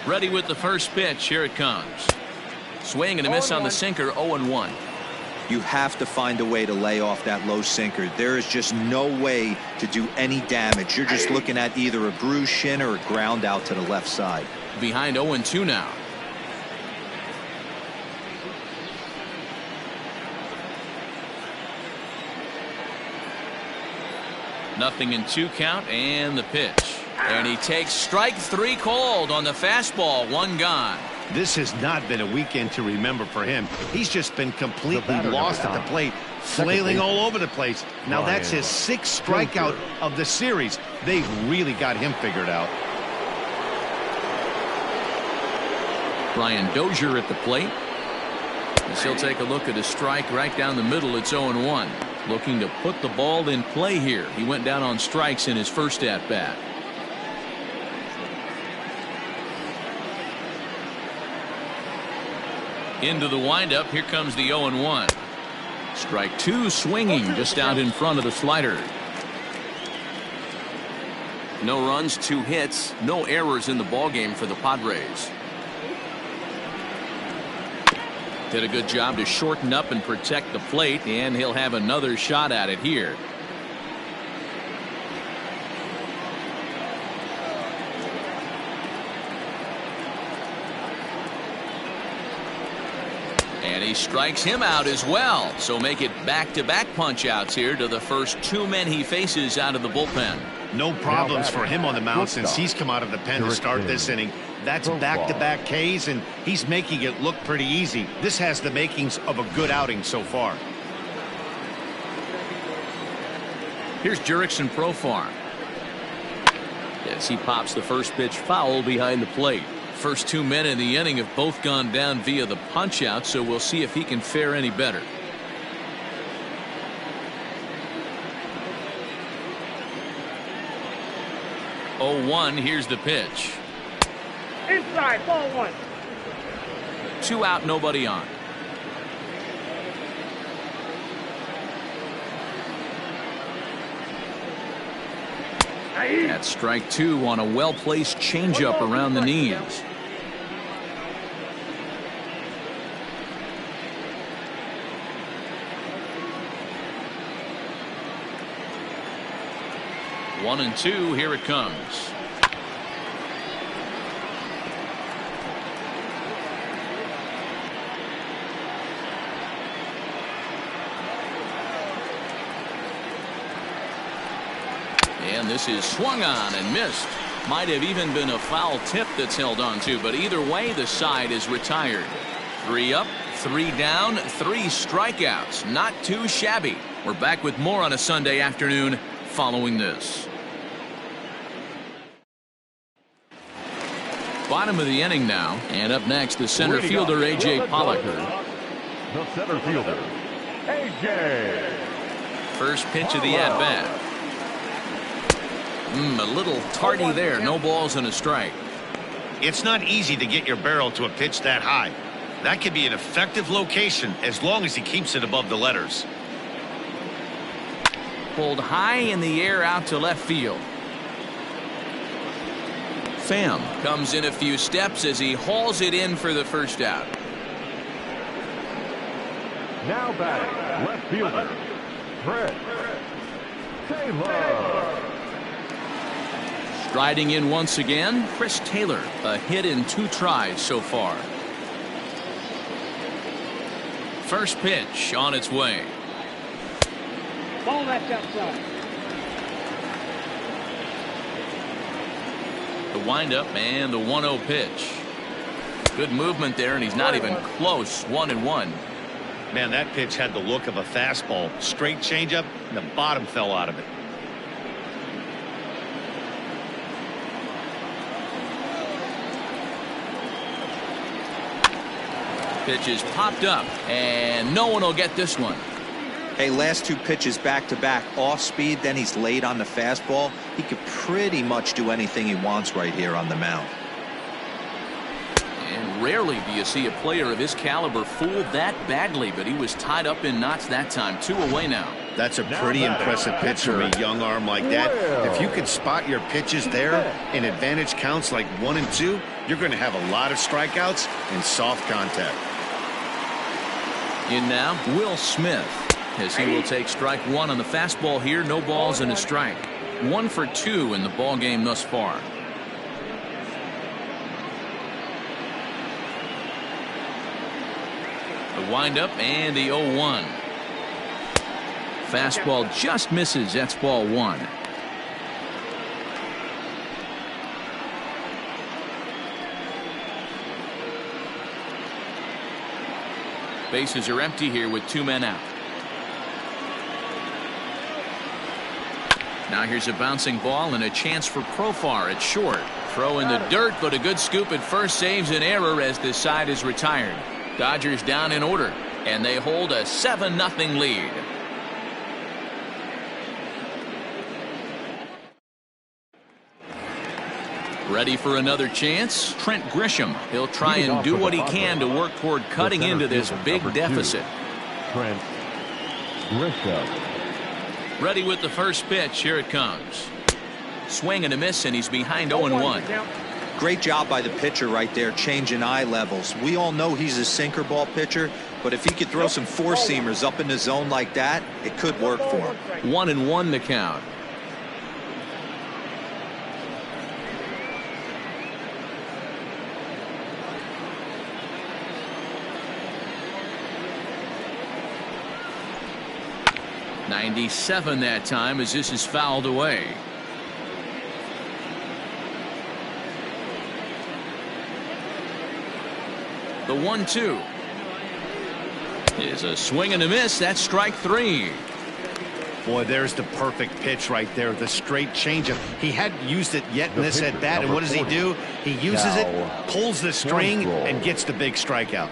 Ready with the first pitch. Here it comes. Swing and a miss on the sinker. 0-1. You have to find a way to lay off that low sinker. There is just no way to do any damage. You're just looking at either a bruised shin or a ground out to the left side. Behind 0-2 now. Nothing in 2 count, and the pitch. And he takes strike 3 called on the fastball. 1 gone. This has not been a weekend to remember for him. He's just been completely lost at the plate, flailing all over the place. Now that's his 6th strikeout of the series. They've really got him figured out. Brian Dozier at the plate. As he'll take a look at a strike right down the middle. It's 0-1. Looking to put the ball in play here. He went down on strikes in his first at-bat. Into the windup. Here comes the 0-1. Strike 2 swinging just out in front of the slider. No runs, 2 hits, no errors in the ballgame for the Padres. Did a good job to shorten up and protect the plate, and he'll have another shot at it here. And he strikes him out as well. So make it back-to-back punch-outs here to the first 2 men he faces out of the bullpen. No problems for him on the mound since he's come out of the pen to start this inning. That's back-to-back Ks, and he's making it look pretty easy. This has the makings of a good outing so far. Here's Jurickson Profar. As he pops the first pitch foul behind the plate. First 2 men in the inning have both gone down via the punch-out, so we'll see if he can fare any better. Oh, 1, here's the pitch. Inside, ball 1. 2 out, nobody on. That's strike 2 on a well-placed changeup around the knees. One and 2, here it comes. And this is swung on and missed. Might have even been a foul tip that's held on to, but either way the side is retired. 3 up, 3 down, 3 strikeouts. Not too shabby. We're back with more on a Sunday afternoon following this. Bottom of the inning now, and up next the center fielder A.J. Pollock. The center fielder, A.J. First pitch of the at-bat. A little tardy there. No balls and a strike. It's not easy to get your barrel to a pitch that high. That could be an effective location as long as he keeps it above the letters. Pulled high in the air out to left field. Pham comes in a few steps as he hauls it in for the first out. Now batting, left fielder, Fred Taylor. Striding in once again, Chris Taylor. A hit in 2 tries so far. First pitch on its way. Ball that's outside. The windup and the 1-0 pitch. Good movement there, and he's not even close. 1-1. Man, that pitch had the look of a fastball. Straight changeup, and the bottom fell out of it. Pitch is popped up, and no one will get this one. Hey, last 2 pitches back-to-back off speed, then he's late on the fastball. He could pretty much do anything he wants right here on the mound. And rarely do you see a player of his caliber fooled that badly, but he was tied up in knots that time. 2 away now. That's a pretty impressive pitch from a young arm like that. If you can spot your pitches there in advantage counts like 1 and 2, you're going to have a lot of strikeouts and soft contact. In now, Will Smith, as he will take strike 1 on the fastball here. No balls and a strike. 1 for 2 in the ball game thus far. The windup and the 0-1. Fastball just misses. That's ball 1. Bases are empty here with 2 men out. Now here's a bouncing ball and a chance for Profar at short. Throw in the dirt, but a good scoop at first saves an error as this side is retired. Dodgers down in order, and they hold a 7-0 lead. Ready for another chance? Trent Grisham. He'll try and do what he can to work toward cutting into this big deficit. Trent Grisham. Ready with the first pitch. Here it comes. Swing and a miss, and he's behind 0-1. Great job by the pitcher right there, changing eye levels. We all know he's a sinker ball pitcher, but if he could throw some four-seamers up in the zone like that, it could work for him. 1-1 the count. .97 that time as this is fouled away. The 1-2 is a swing and a miss. That's strike 3. Boy, there's the perfect pitch right there. The straight changeup. He hadn't used it yet in this at bat, and what does he do? He uses it, pulls the string, and gets the big strikeout.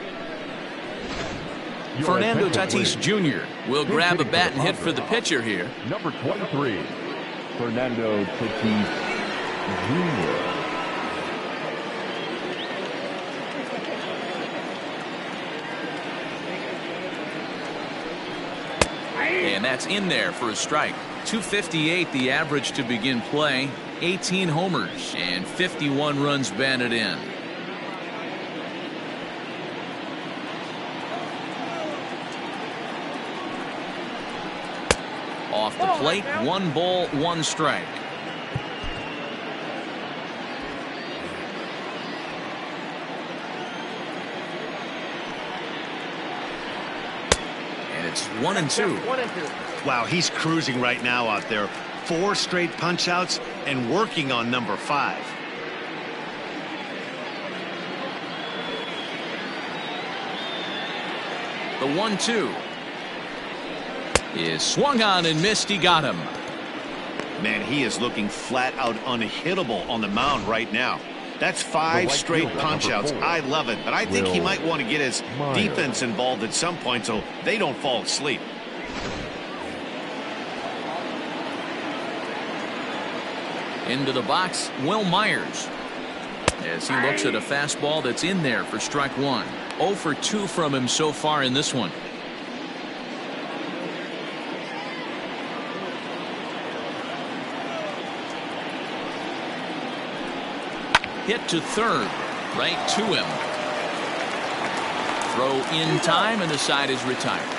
Fernando Tatis Jr. will grab a bat and hit for the pitcher here. Number 23, Fernando Tatis Jr. And that's in there for a strike. .258 the average to begin play. 18 homers and 51 runs batted in. Off the plate, 1 ball, 1 strike. And it's 1-2. Wow, he's cruising right now out there. 4 straight punch outs and working on number 5. The 1-2 is swung on and missed. He got him. Man, he is looking flat out unhittable on the mound right now. That's 5 straight punch outs. I love it, but I think he might want to get his defense involved at some point so they don't fall asleep. Into the box, Will Myers, as he looks at a fastball that's in there for strike 1. 0 for 2 from him so far in this one. Hit to third, right to him. Throw in time, and the side is retired.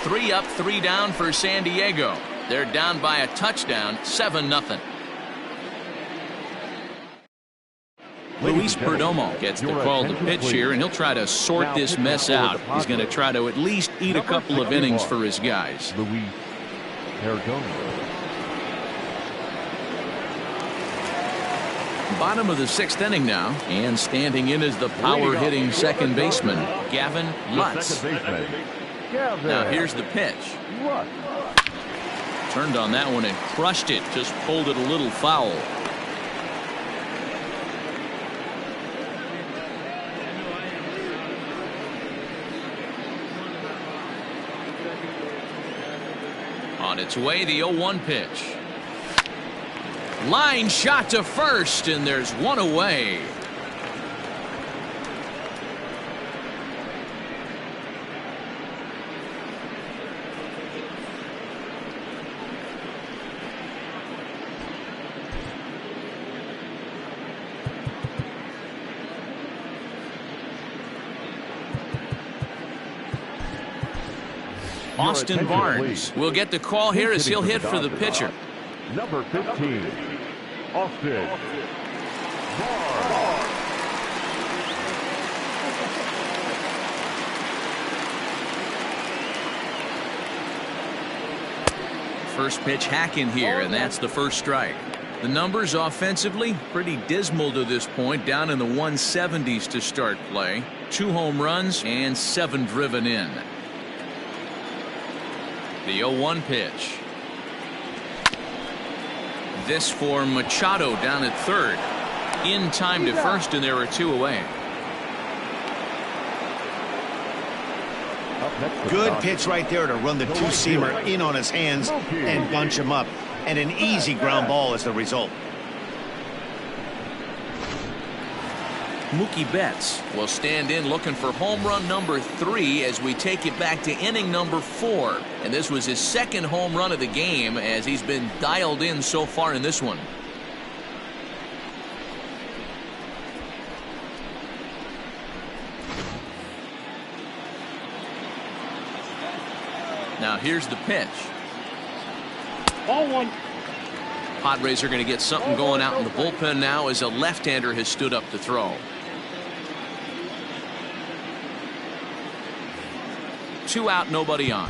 3 up, 3 down for San Diego. They're down by a touchdown, 7-0. Luis Perdomo gets the call to pitch here, and he'll try to sort this mess out. He's going to try to at least eat a couple of innings for his guys. Luis Perdomo. Bottom of the 6th inning now, and standing in is the power-hitting second baseman, Gavin Lutz. Now here's the pitch. Turned on that one and crushed it, just pulled it a little foul. On its way, the 0-1 pitch. Line shot to first, and there's one away. Austin Barnes will get the call here as he'll hit for the pitcher. Number 15, Austin Barnes. First pitch hacking here, and that's the first strike. The numbers offensively pretty dismal to this point, down in the 170s to start play. 2 home runs and 7 driven in. The 0-1 pitch. This for Machado down at third. In time to first, and there are 2 away. Good pitch right there to run the 2-seamer in on his hands and bunch him up. And an easy ground ball as the result. Mookie Betts will stand in looking for home run number 3 as we take it back to inning number 4. And this was his second home run of the game as he's been dialed in so far in this one. Now here's the pitch. Ball 1. Padres are going to get something going out in the bullpen now as a left-hander has stood up to throw. 2 out, nobody on.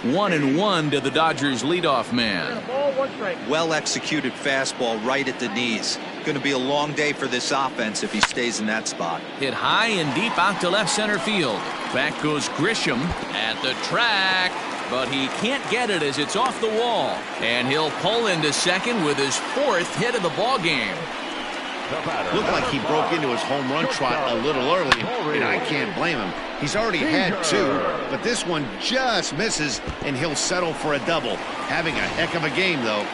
One and one to the Dodgers leadoff man. Ball 1 strike. Well executed fastball right at the knees. Going to be a long day for this offense if he stays in that spot. Hit high and deep out to left center field. Back goes Grisham at the track, but he can't get it as it's off the wall. And he'll pull into second with his 4th hit of the ball game. Looked like he broke into his home run trot a little early, and I can't blame him. He's already had 2, but this one just misses, and he'll settle for a double. Having a heck of a game, though.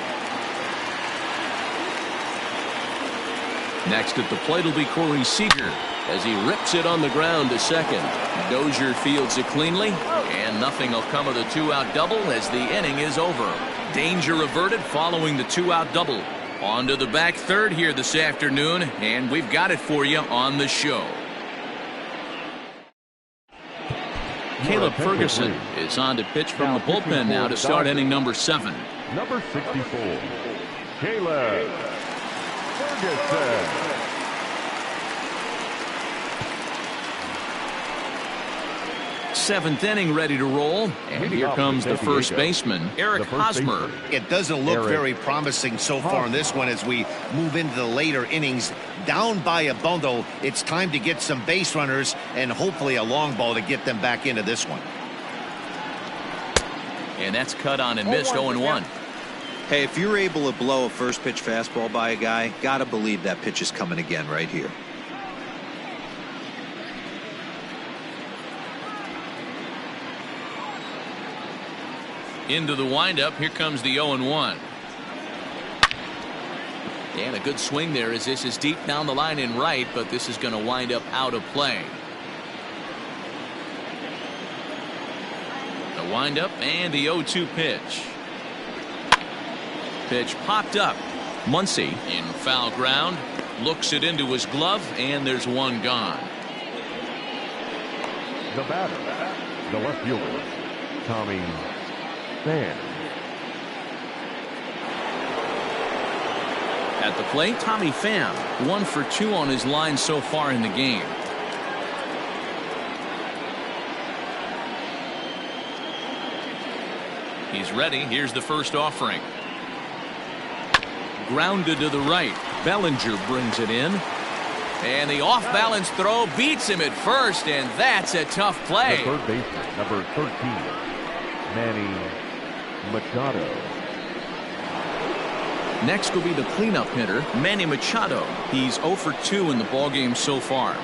next at the plate will be Corey Seager as he rips it on the ground to second. Dozier fields it cleanly, and nothing will come of the 2-out double as the inning is over. Danger averted following the 2-out double. On to the back third here this afternoon, and we've got it for you on the show. Caleb Ferguson is on to pitch from the bullpen now to start inning number 7. Number 64, Caleb Ferguson. Seventh inning ready to roll, and here comes the first baseman, Eric Hosmer. It doesn't look very promising so far in this one as we move into the later innings. Down by a bundle, it's time to get some base runners and hopefully a long ball to get them back into this one. And that's cut on and missed. 0-1. Hey, if you're able to blow a first pitch fastball by a guy, gotta believe that pitch is coming again right here. Into the windup, here comes the 0-1. And a good swing there as this is deep down the line in right, but this is going to wind up out of play. The windup and the 0-2 pitch. Pitch popped up. Muncy in foul ground, looks it into his glove, and there's one gone. The batter, the left fielder, Tommy Pham. At the plate, Tommy Pham, 1 for 2 on his line so far in the game. He's ready. Here's the first offering. Grounded to the right. Bellinger brings it in. And the off-balance throw beats him at first, and that's a tough play. The third baseman, number 13, Manny Machado. Next will be the cleanup hitter, Manny Machado. He's 0 for 2 in the ballgame so far.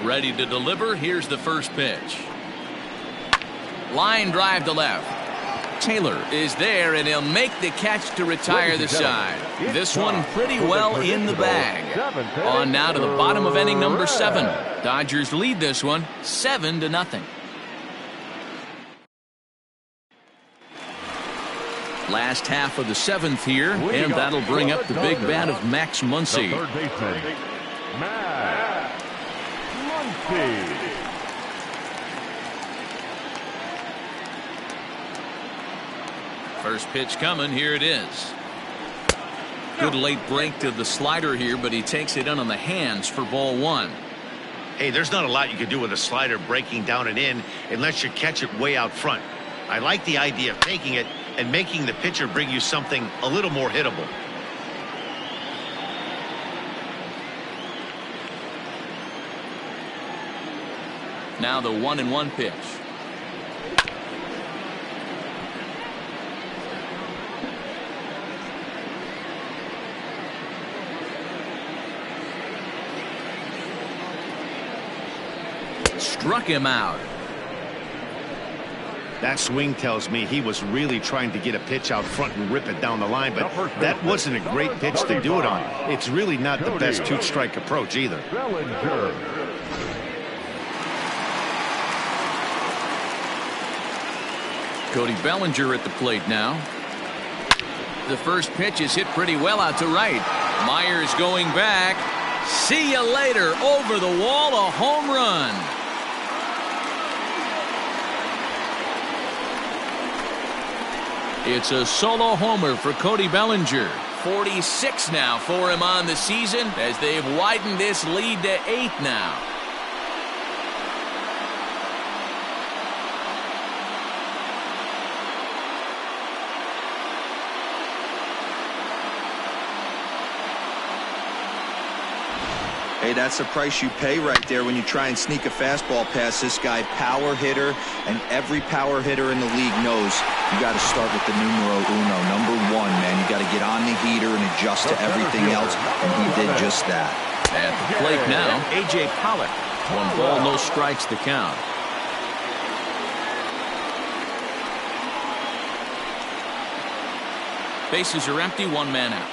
Ready to deliver. Here's the first pitch. Line drive to left. Taylor is there, and he'll make the catch to retire the side. This one pretty well in the bag. On now to the bottom of inning number 7. Dodgers lead this one 7-0. Last half of the 7th here, and that'll bring up the big bat of Max Muncy. The third baseman, Max Muncy. First pitch coming. Here it is. Good late break to the slider here, but he takes it in on the hands for ball 1. Hey, there's not a lot you can do with a slider breaking down and in unless you catch it way out front. I like the idea of taking it and making the pitcher bring you something a little more hittable. Now the 1-1 pitch. struck him out. That swing tells me he was really trying to get a pitch out front and rip it down the line, but that wasn't a great pitch to do it on. It's really not the best two-strike approach either. Cody Bellinger at the plate now. The first pitch is hit pretty well out to right. Myers going back. See you later. Over the wall, a home run. It's a solo homer for Cody Bellinger. 46 now for him on the season as they've widened this lead to 8 now. Hey, that's the price you pay right there when you try and sneak a fastball past this guy. Power hitter, and every power hitter in the league knows you got to start with the numero uno, number 1, man. You got to get on the heater and adjust to everything else, and he did just that. At the plate now, A.J. Pollock. 1 ball, no strikes to count. Bases are empty, 1 man out.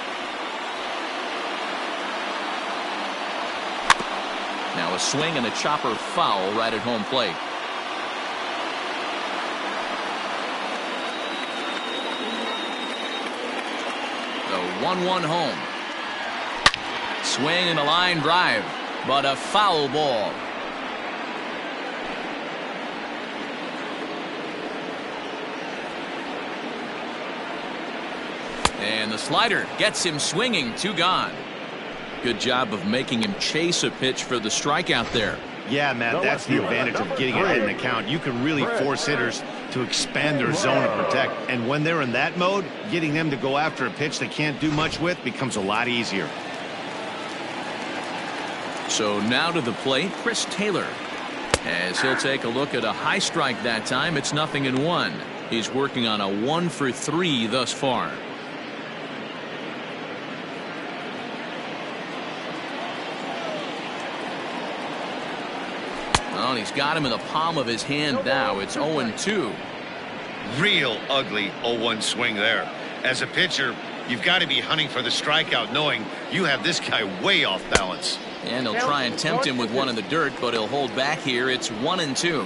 Now a swing and a chopper foul right at home plate. The 1-1 home. Swing and a line drive, but a foul ball. And the slider gets him swinging. 2 gone. Good job of making him chase a pitch for the strikeout there. Yeah, Matt, that's the advantage of getting ahead in the count. You can really force hitters to expand their zone to protect. And when they're in that mode, getting them to go after a pitch they can't do much with becomes a lot easier. So now to the plate, Chris Taylor. As he'll take a look at a high strike that time, it's 0-1. He's working on a 1-for-3 thus far. Well, he's got him in the palm of his hand now. It's 0-2. Real ugly 0-1 swing there. As a pitcher, you've got to be hunting for the strikeout, knowing you have this guy way off balance. And he'll try and tempt him with one in the dirt, but he'll hold back here. It's 1-2.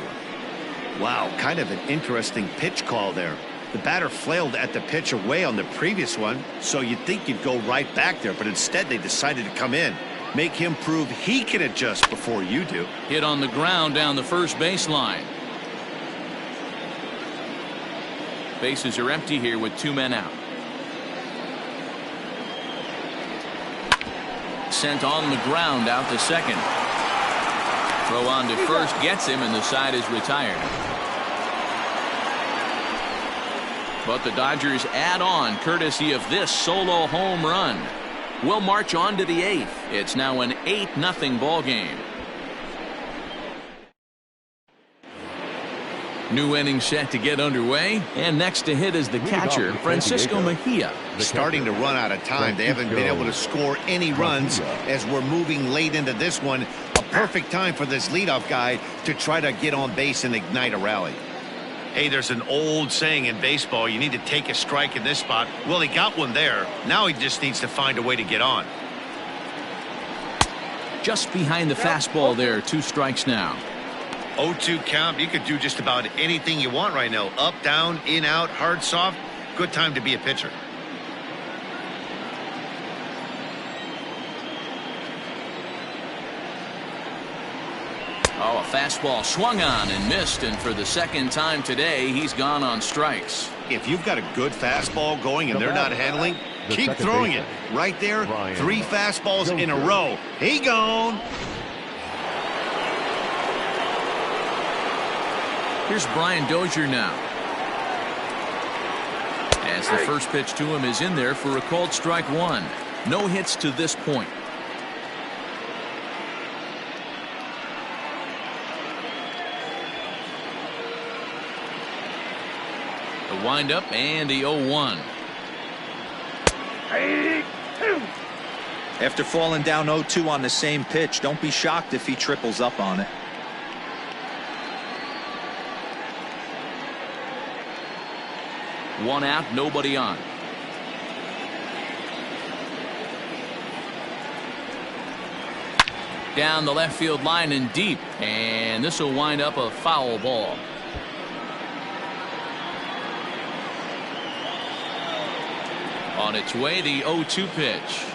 Wow, kind of an interesting pitch call there. The batter flailed at the pitch away on the previous one, so you'd think you'd go right back there, but instead they decided to come in. Make him prove he can adjust before you do. Hit on the ground down the first baseline. Bases are empty here with 2 men out. Sent on the ground out to second. Throw on to first gets him, and the side is retired. But the Dodgers add on courtesy of this solo home run. We'll march on to the 8th. It's now an 8-0 ball game. New inning set to get underway, and next to hit is the catcher, Francisco Mejia. Starting to run out of time. They haven't been able to score any runs as we're moving late into this one. A perfect time for this leadoff guy to try to get on base and ignite a rally. Hey, there's an old saying in baseball, you need to take a strike in this spot. Well, he got one there. Now he just needs to find a way to get on. Just behind the fastball there, 2 strikes now. 0-2 count. You could do just about anything you want right now. Up, down, in, out, hard, soft. Good time to be a pitcher. Oh, a fastball swung on and missed, and for the second time today, he's gone on strikes. If you've got a good fastball going and they're not handling, keep throwing it. Right there, 3 fastballs in a row. He gone. Here's Brian Dozier now. As the first pitch to him is in there for a called strike 1. No hits to this point. The windup and the 0-1. After falling down 0-2 on the same pitch, don't be shocked if he triples up on it. 1 out, nobody on. Down the left field line and deep, and this will wind up a foul ball. On its way, the 0-2 pitch.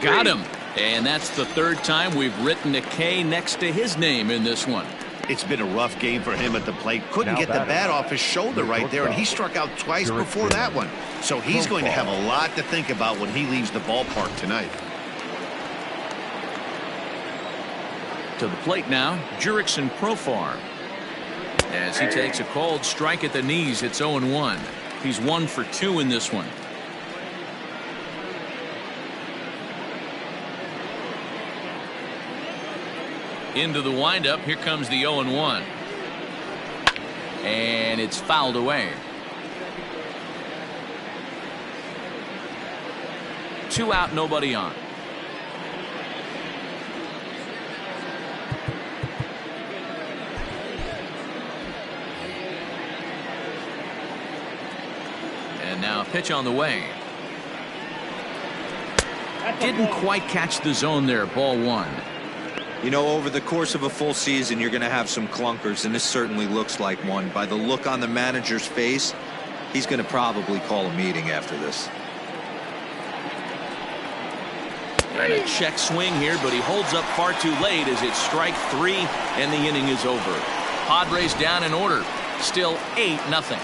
Got him. And that's the 3rd time we've written a K next to his name in this one. It's been a rough game for him at the plate. Couldn't get the bat off his shoulder right there, and he struck out twice before that one. So he's going to have a lot to think about when he leaves the ballpark tonight. To the plate now, Jurickson Profar. As he takes a called strike at the knees, it's 0-1. He's 1 for 2 in this one. Into the windup, here comes the 0-1. And it's fouled away. 2 out, nobody on. And now a pitch on the way. Didn't quite catch the zone there. Ball 1. You know, over the course of a full season, you're going to have some clunkers, and this certainly looks like one. By the look on the manager's face, he's going to probably call a meeting after this. And a check swing here, but he holds up far too late as it's strike 3, and the inning is over. Padres down in order. Still 8-0.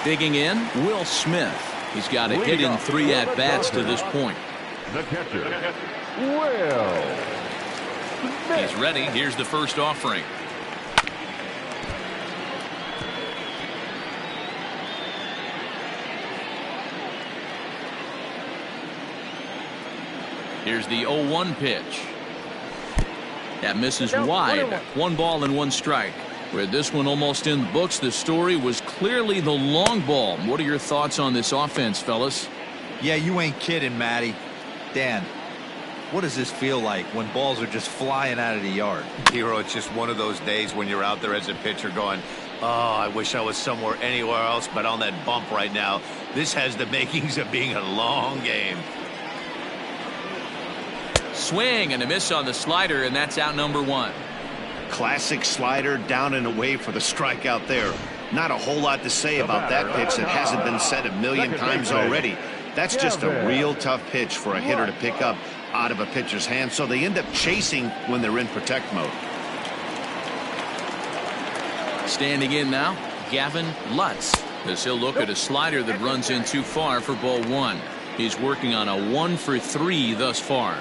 Digging in, Will Smith. He's got a hit in 3 at-bats to this point. The catcher, Will Smith. He's ready. Here's the first offering. Here's the 0-1 pitch. That misses wide. 1 ball and 1 strike. With this one almost in the books, the story was clearly the long ball. What are your thoughts on this offense, fellas? Yeah, you ain't kidding, Matty. Dan, what does this feel like when balls are just flying out of the yard? Hero, it's just one of those days when you're out there as a pitcher going, oh, I wish I was somewhere anywhere else but on that bump right now. This has the makings of being a long game. Swing and a miss on the slider, and that's out number 1. Classic slider, down and away for the strikeout there. Not a whole lot to say about that pitch that hasn't been said a million times already. That's just a real tough pitch for a hitter to pick up out of a pitcher's hand, so they end up chasing when they're in protect mode. Standing in now, Gavin Lutz, as he'll look at a slider that runs in too far for ball 1. He's working on a 1 for 3 thus far.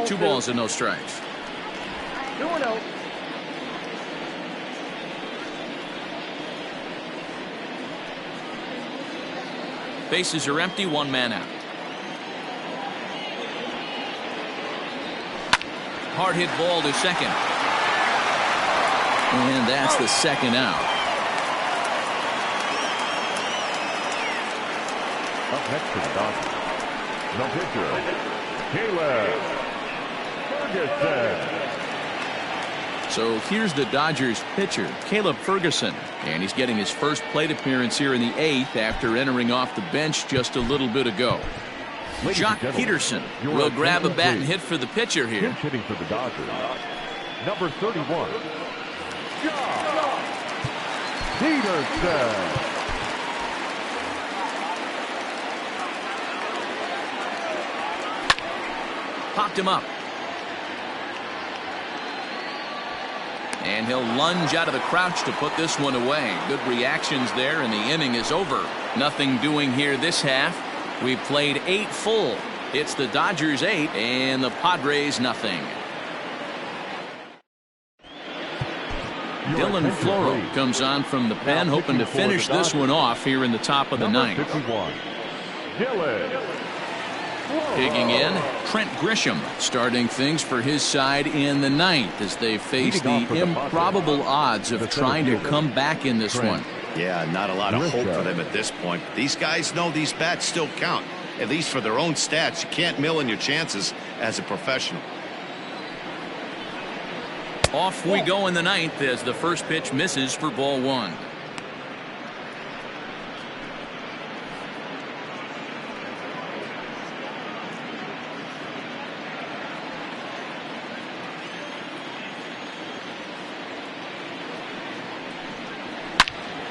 Two balls and no strikes. 2-0. Bases are empty, 1 man out. Hard hit ball to second. And that's the 2nd out. Up next to the Dodgers, the pitcher, Caleb Ferguson. So here's the Dodgers pitcher, Caleb Ferguson, and he's getting his first plate appearance here in the 8th after entering off the bench just a little bit ago. Jock Peterson will grab a bat and hit for the pitcher here. Hitting for the Dodgers, number 31, Jock Peterson. Popped him up. And he'll lunge out of the crouch to put this one away. Good reactions there, and the inning is over. Nothing doing here this half. We've played 8 full. It's the Dodgers 8 and the Padres nothing. Dylan Floro comes on from the pen, hoping to finish this one off here in the top of the 9th. 51, Dylan Digging in, Trent Grisham starting things for his side in the ninth as they face the improbable odds of trying to come back in this one. Yeah, not a lot of hope for them at this point. These guys know these bats still count, at least for their own stats. You can't mill in your chances as a professional. Off we go in the ninth as the first pitch misses for ball one.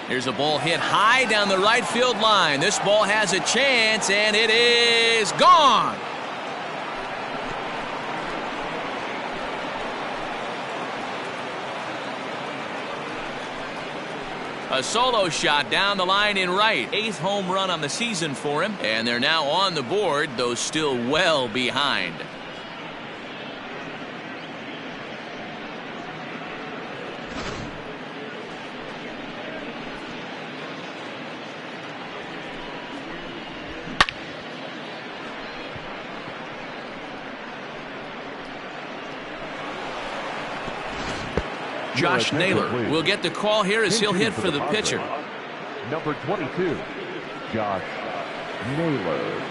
Here's a ball hit high down the right field line. This ball has a chance, and it is gone. A solo shot down the line in right. 8th home run on the season for him, and they're now on the board, though still well behind. Josh Naylor will get the call here as he'll hit for the pitcher. Number 22, Josh Naylor.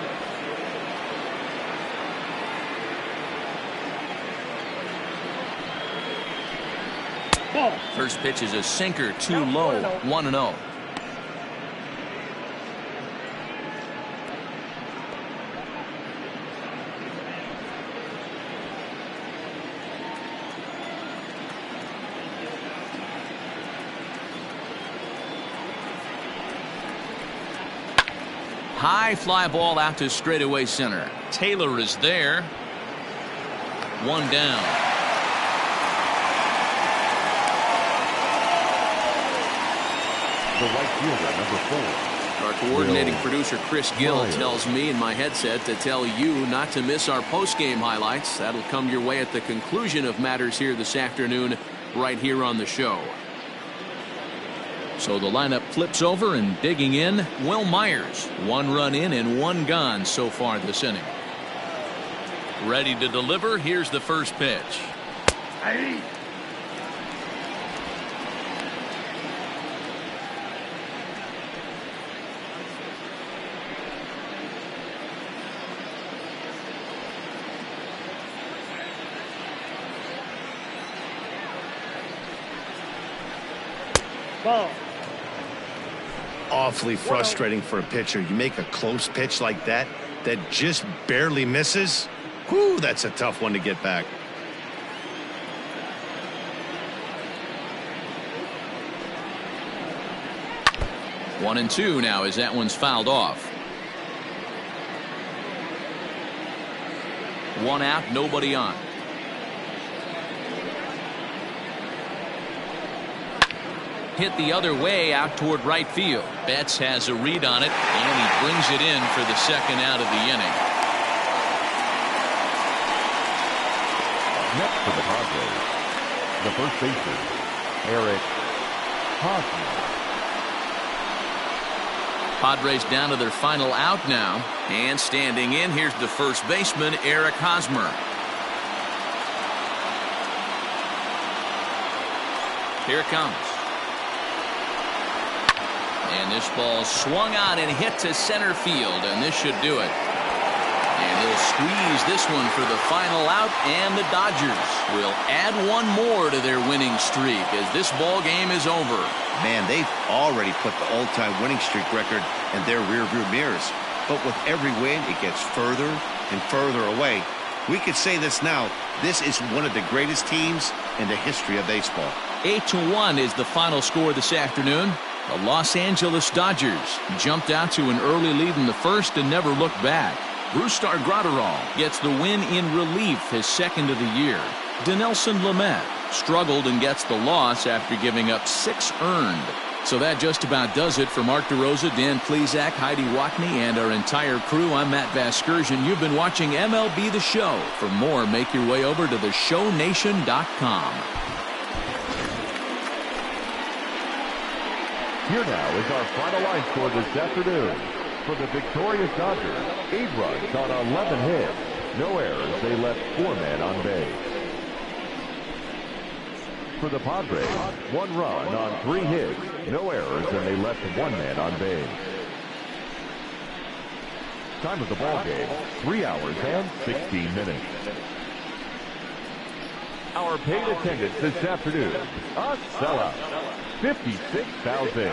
First pitch is a sinker, too low, 1-0. High fly ball out to straightaway center. Taylor is there. One down. The right fielder, number 4. Our coordinating producer Chris Gill tells me in my headset to tell you not to miss our post-game highlights. That'll come your way at the conclusion of matters here this afternoon, right here on the show. So the lineup flips over, and digging in, Will Myers. 1 run in and 1 gone so far this inning. Ready to deliver. Here's the first pitch. Ball. Awfully frustrating for a pitcher. You make a close pitch like that just barely misses. Whew, that's a tough one to get back. One and two now as that one's fouled off. 1 out, nobody on. Hit the other way out toward right field. Betts has a read on it, and he brings it in for the second out of the inning. Next for the Padres, the first baseman, Eric Hosmer. Padres down to their final out now, and standing in, here's the first baseman, Eric Hosmer. Here it comes. And this ball swung on and hit to center field, and this should do it. And they'll squeeze this one for the final out, and the Dodgers will add 1 more to their winning streak as this ball game is over. Man, they've already put the all-time winning streak record in their rearview mirrors. But with every win, it gets further and further away. We could say this now. This is one of the greatest teams in the history of baseball. 8-1 is the final score this afternoon. The Los Angeles Dodgers jumped out to an early lead in the first and never looked back. Brusdar Graterol gets the win in relief, his second of the year. Dinelson Lamet struggled and gets the loss after giving up 6 earned. So that just about does it for Mark DeRosa, Dan Plesac, Heidi Watney, and our entire crew. I'm Matt Vasgersian. You've been watching MLB The Show. For more, make your way over to theshownation.com. Here now is our final line score this afternoon. For the victorious Dodgers, 8 runs on 11 hits. No errors. They left 4 men on base. For the Padres, 1 run on 3 hits. No errors, and they left 1 man on base. Time of the ball game, 3 hours and 16 minutes. Our paid attendance this afternoon, a sellout, 56,000.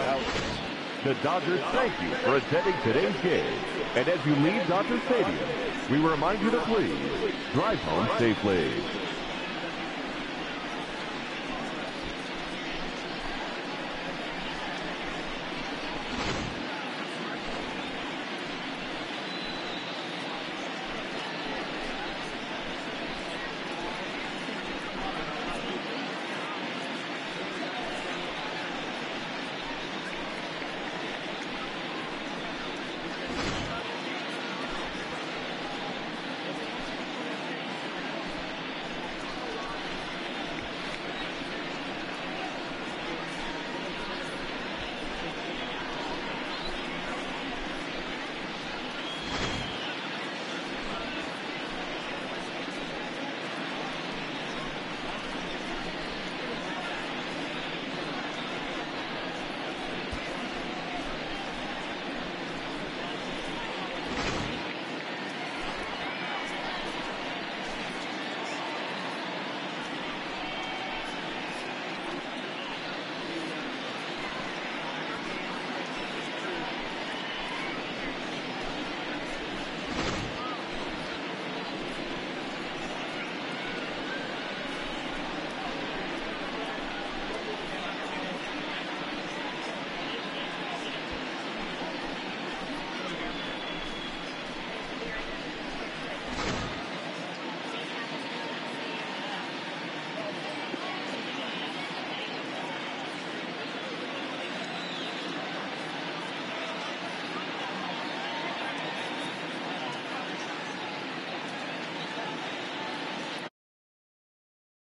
The Dodgers thank you for attending today's game. And as you leave Dodger Stadium, we remind you to please drive home safely.